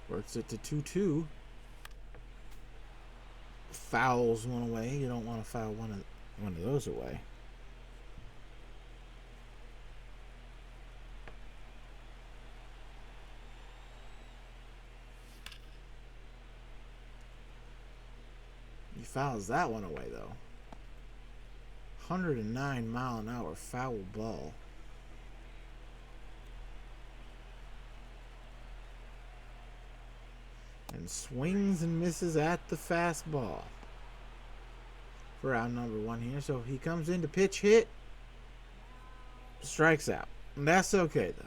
Works it to 2-2. Fouls one away. You don't want to foul one of those away. He fouls that one away though. 109-mile-an-hour foul ball. And swings and misses at the fastball. For out number 1 here. So he comes in to pitch hit. Strikes out. And that's okay though.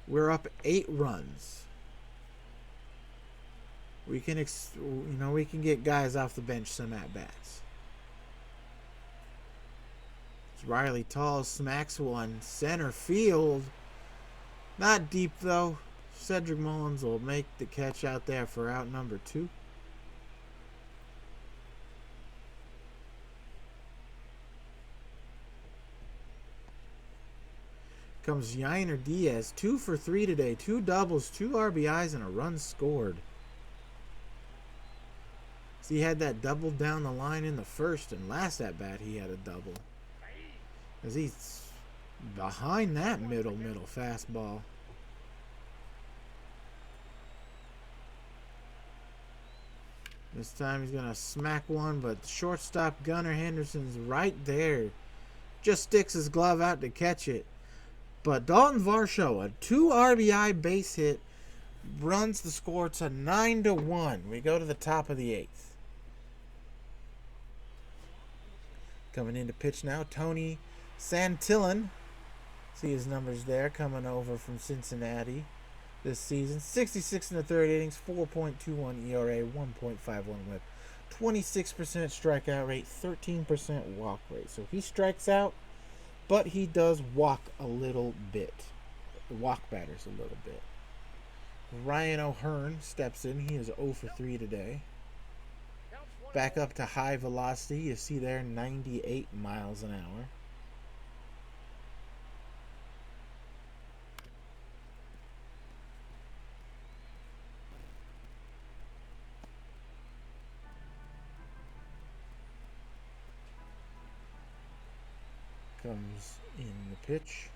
We're up 8 runs. We can, we can get guys off the bench some at-bats. Riley Tall smacks one center field. Not deep though. Cedric Mullins will make the catch out there for out number 2. Comes Yainer Diaz, 2 for 3 today. 2 doubles, 2 RBIs, and a run scored. He had that double down the line in the first, and last at bat he had a double. As he's behind that middle fastball. This time he's going to smack one, but shortstop Gunnar Henderson's right there. Just sticks his glove out to catch it. But Dalton Varsho, a 2 RBI base hit, runs the score to 9-1. We go to the top of the 8th. Coming in to pitch now, Tony Santillan. See his numbers there, coming over from Cincinnati this season. 66 in the 3rd innings, 4.21 ERA, 1.51 whip, 26% strikeout rate, 13% walk rate. So he strikes out, but he does walk a little bit. Walk batters a little bit. Ryan O'Hearn steps in. He is 0 for 3 today. Back up to high velocity. You see there 98 miles an hour. Comes in the pitch.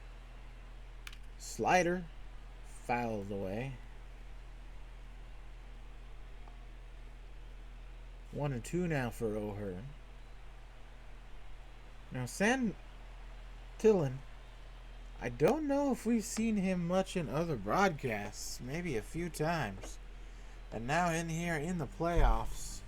Slider. Fouled away. 1-2 now for O'Hearn. Now Santillan, I don't know if we've seen him much in other broadcasts. Maybe a few times. And now in here in the playoffs.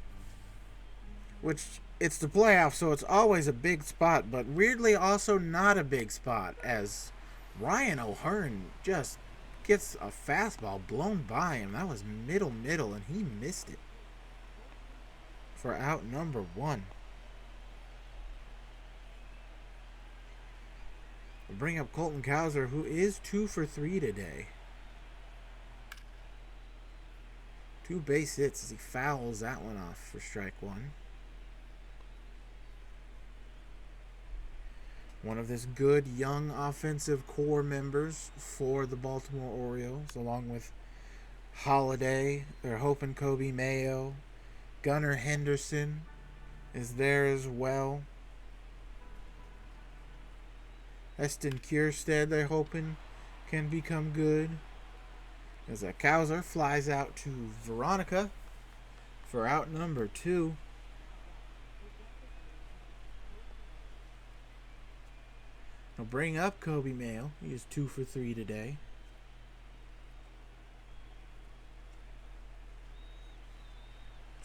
Which, it's the playoffs, so it's always a big spot. But weirdly also not a big spot. As Ryan O'Hearn just gets a fastball blown by him. That was middle, and he missed it. For out number 1. We'll bring up Colton Cowser, who is 2 for 3 today. 2 base hits as he fouls that one off for strike one. One of this good young offensive core members for the Baltimore Orioles, along with Holiday. They're hoping Kobe Mayo. Gunnar Henderson is there as well. Eston Kierstead, they're hoping, can become good. As a Cowser flies out to Veronica for out number 2. He'll bring up Kobe Mayo. He is 2 for 3 today.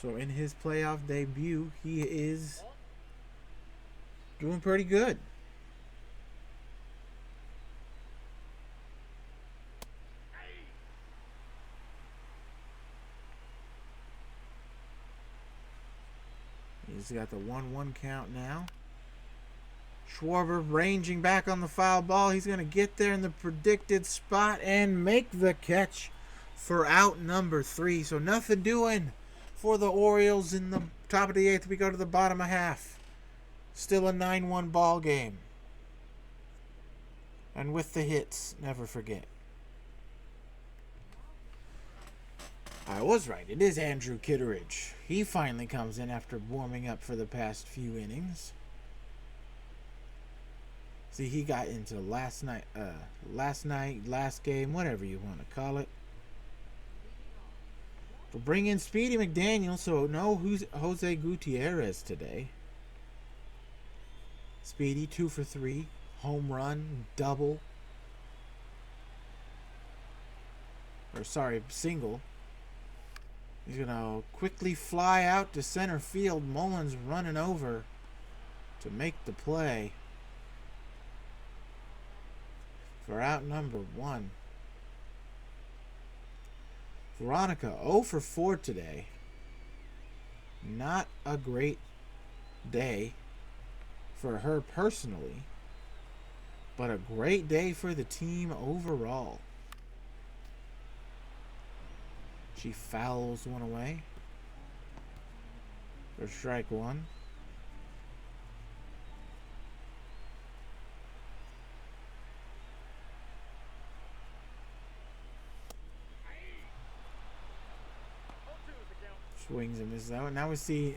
So in his playoff debut, he is doing pretty good. He's got the 1-1 count now. Schwarber ranging back on the foul ball. He's going to get there in the predicted spot and make the catch for out number 3. So nothing doing for the Orioles in the top of the 8th. We go to the bottom of half. Still a 9-1 ball game. And with the hits, never forget. I was right. It is Andrew Kitteridge. He finally comes in after warming up for the past few innings. See, he got into last game, whatever you want to call it. We'll bring in Speedy McDaniel, so no Jose Gutierrez today. Speedy, 2 for 3. Home run, double. Single. He's going to quickly fly out to center field. Mullins running over to make the play for out number 1. Veronica 0 for 4 today. Not a great day for her personally, but a great day for the team overall. She fouls one away for strike 1. Swings and misses out. Now we see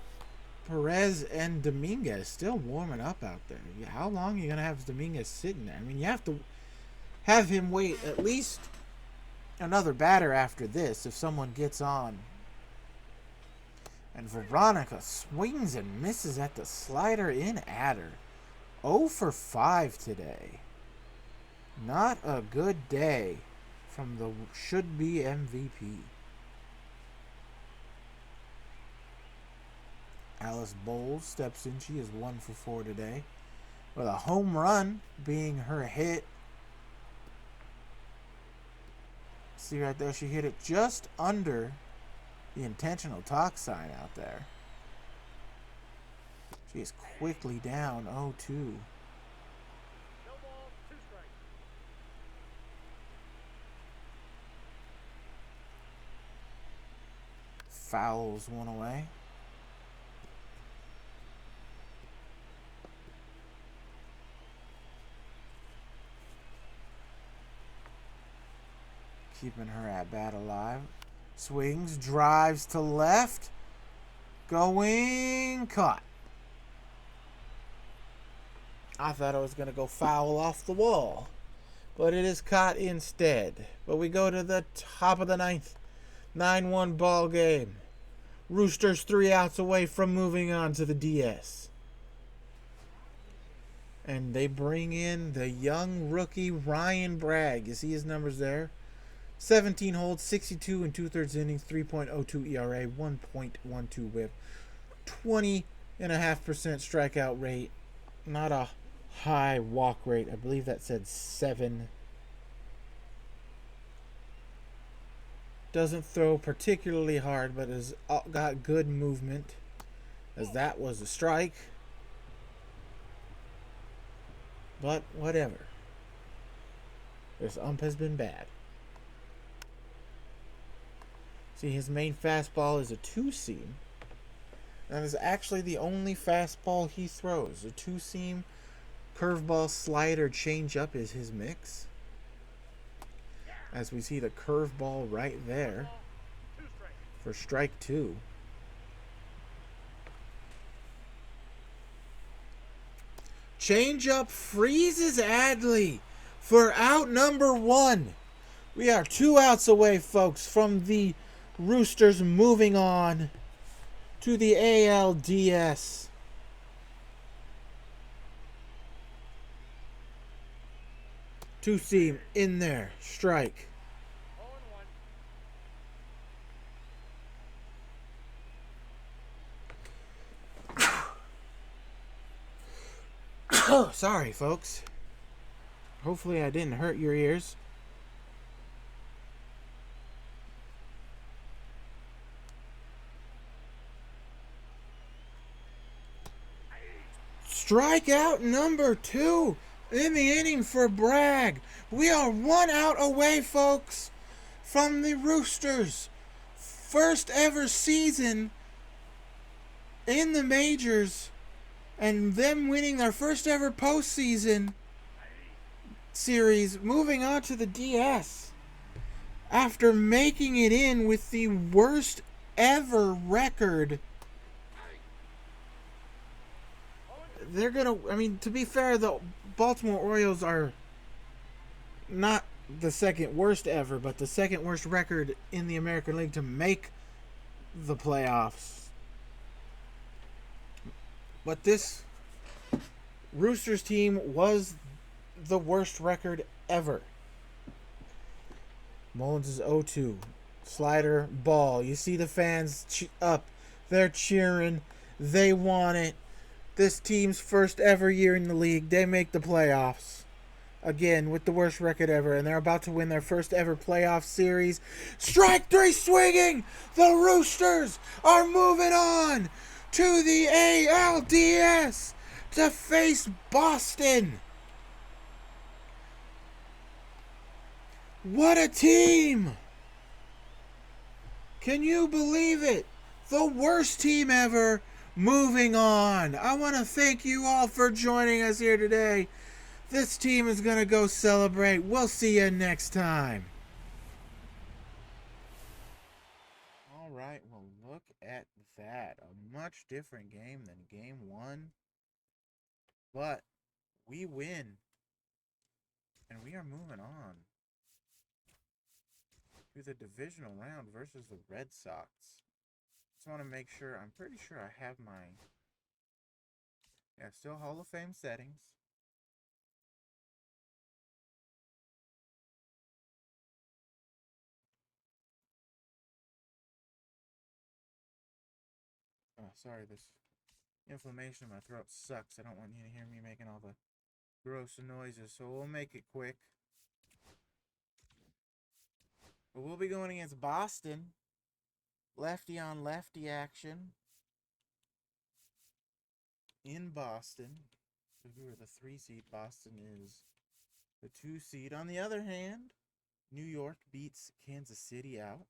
Perez and Dominguez still warming up out there. How long are you going to have Dominguez sitting there? I mean, you have to have him wait at least another batter after this if someone gets on. And Veronica swings and misses at the slider in adder. 0 for 5 today. Not a good day from the should-be MVP. Alice Bowles steps in. She is 1 for 4 today, with a home run being her hit. See right there, she hit it just under the intentional talk sign out there. She is quickly down 0-2. Fouls one away. Keeping her at bat alive. Swings, drives to left. Going, caught. I thought I was going to go foul off the wall, but it is caught instead. But we go to the top of the 9th. 9-1 ball game. Roosters 3 outs away from moving on to the DS. And they bring in the young rookie Ryan Bragg. You see his numbers there? 17 holds, 62 and 2/3 innings, 3.02 ERA, 1.12 whip, 20.5% strikeout rate. Not a high walk rate. I believe that said 7. Doesn't throw particularly hard, but has got good movement, as that was a strike. But whatever. This ump has been bad. See, his main fastball is a two-seam. That is actually the only fastball he throws. A two-seam, curveball, slider, changeup is his mix. As we see the curveball right there for strike two. Changeup freezes Adley for out number one. We are 2 outs away, folks, from the Roosters moving on to the ALDS. Two-seam in there. Strike. Oh, sorry, folks. Hopefully I didn't hurt your ears. Strikeout number 2 in the inning for Bragg. We are 1 out away, folks, from the Roosters' first ever season in the majors and them winning their first ever postseason series, moving on to the DS after making it in with the worst ever record. They're gonna, I mean, to be fair, the Baltimore Orioles are not the second worst ever, but the second worst record in the American League to make the playoffs. But this Roosters team was the worst record ever. Mullins is 0-2. Slider, ball. You see the fans up. They're cheering. They want it. This team's first ever year in the league. They make the playoffs. Again, with the worst record ever. And they're about to win their first ever playoff series. Strike 3 swinging! The Roosters are moving on to the ALDS to face Boston. What a team! Can you believe it? The worst team ever moving on. I want to thank you all for joining us here today. This team is going to go celebrate. We'll see you next time. All right, well, look at that. A much different game than game one. But we win. And we are moving on to the divisional round versus the Red Sox. Just want to make sure, I'm pretty sure I have my, still Hall of Fame settings. Oh, sorry, this inflammation in my throat sucks. I don't want you to hear me making all the gross noises, so we'll make it quick. But we'll be going against Boston. Lefty on lefty action in Boston. So we were the 3 seed. Boston is the 2 seed. On the other hand, New York beats Kansas City out.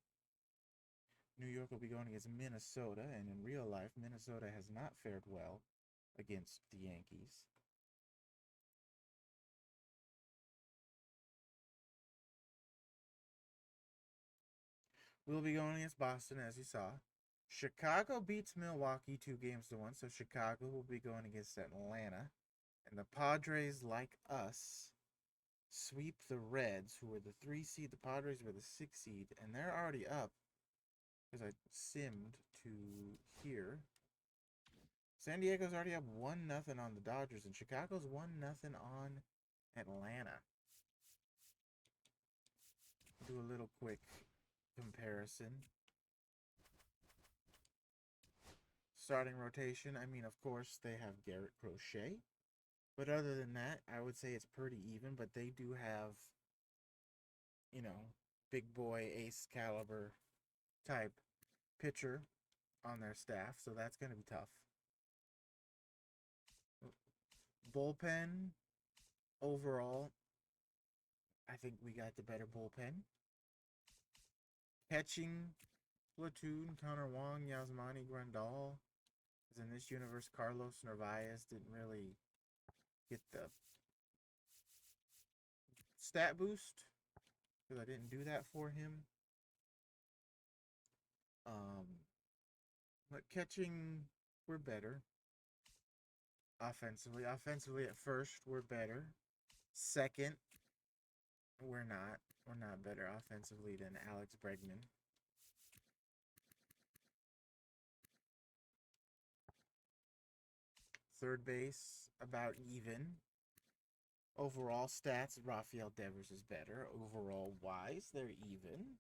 New York will be going against Minnesota, and in real life, Minnesota has not fared well against the Yankees. We'll be going against Boston, as you saw. Chicago beats Milwaukee 2-1, so Chicago will be going against Atlanta. And the Padres, like us, sweep the Reds, who were the 3 seed. The Padres were the 6 seed, and they're already up because I simmed to here. San Diego's already up 1-0 on the Dodgers, and Chicago's 1-0 on Atlanta. Do a little quick comparison. Starting rotation, I mean, of course, they have Garrett Crochet. But other than that, I would say it's pretty even, but they do have, big boy, ace caliber type pitcher on their staff, so that's going to be tough. Bullpen, overall, I think we got the better bullpen. Catching platoon, Connor Wong, Yasmani Grandal. Because in this universe, Carlos Narvaez didn't really get the stat boost because I didn't do that for him. But catching, we're better. Offensively at first, we're better. Second, we're not. We're not better offensively than Alex Bregman. Third base, about even. Overall stats, Rafael Devers is better. Overall wise, they're even.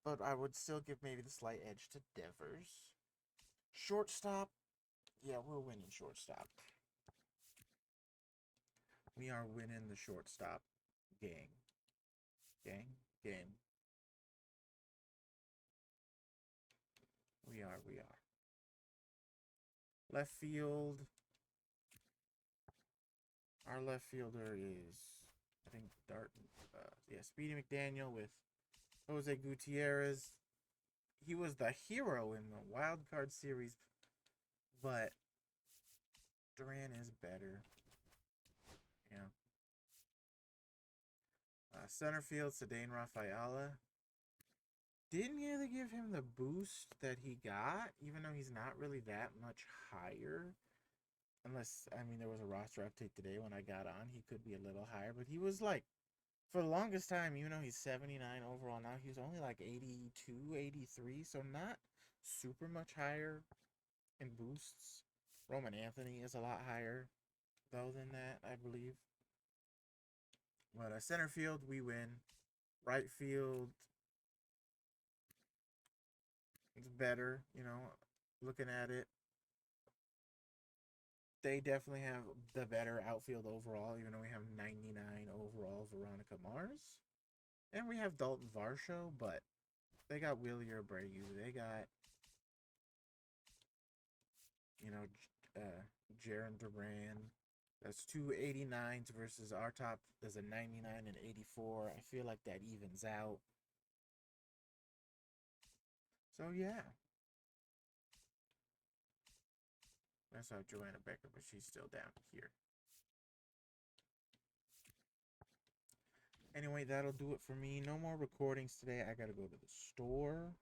But I would still give maybe the slight edge to Devers. Shortstop, yeah, we're winning shortstop. We are winning the shortstop game. Game. We are. Left field. Our left fielder is, I think, Speedy McDaniel with Jose Gutierrez. He was the hero in the wild card series, but Duran is better. Yeah. Center field, Cedane Rafaela. Didn't really give him the boost that he got, even though he's not really that much higher. Unless, I mean, there was a roster update today when I got on. He could be a little higher, but he was like, for the longest time, even though he's 79 overall now, he was only like 82, 83, so not super much higher in boosts. Roman Anthony is a lot higher, though, than that, I believe. But center field, we win. Right field, it's better, looking at it. They definitely have the better outfield overall, even though we have 99 overall Veronica Mars. And we have Dalton Varsho, but they got Willie Abreu. They got, Jaron Duran. That's two 89s versus our top is a 99 and 84. I feel like that evens out. So, yeah. That's how Joanna Becker, but she's still down here. Anyway, that'll do it for me. No more recordings today. I gotta go to the store.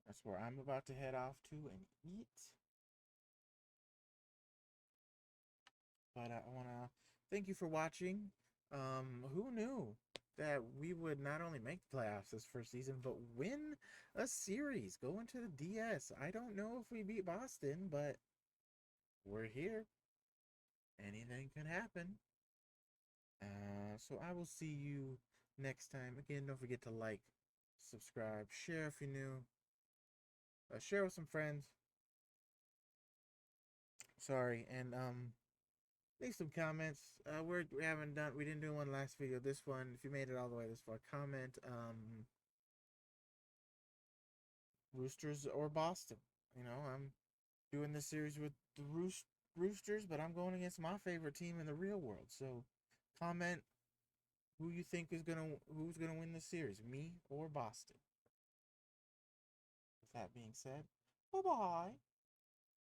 That's where I'm about to head off to and eat. But I want to thank you for watching. Who knew that we would not only make the playoffs this first season, but win a series, go into the DS. I don't know if we beat Boston, but we're here. Anything can happen. So I will see you next time. Again, don't forget to like, subscribe, share if you're new. Share with some friends. Sorry, and leave some comments. We didn't do one last video. This one, if you made it all the way this far, comment Roosters or Boston. I'm doing this series with the Roosters, but I'm going against my favorite team in the real world. So comment who you think who's gonna win this series, me or Boston. With that being said, bye bye.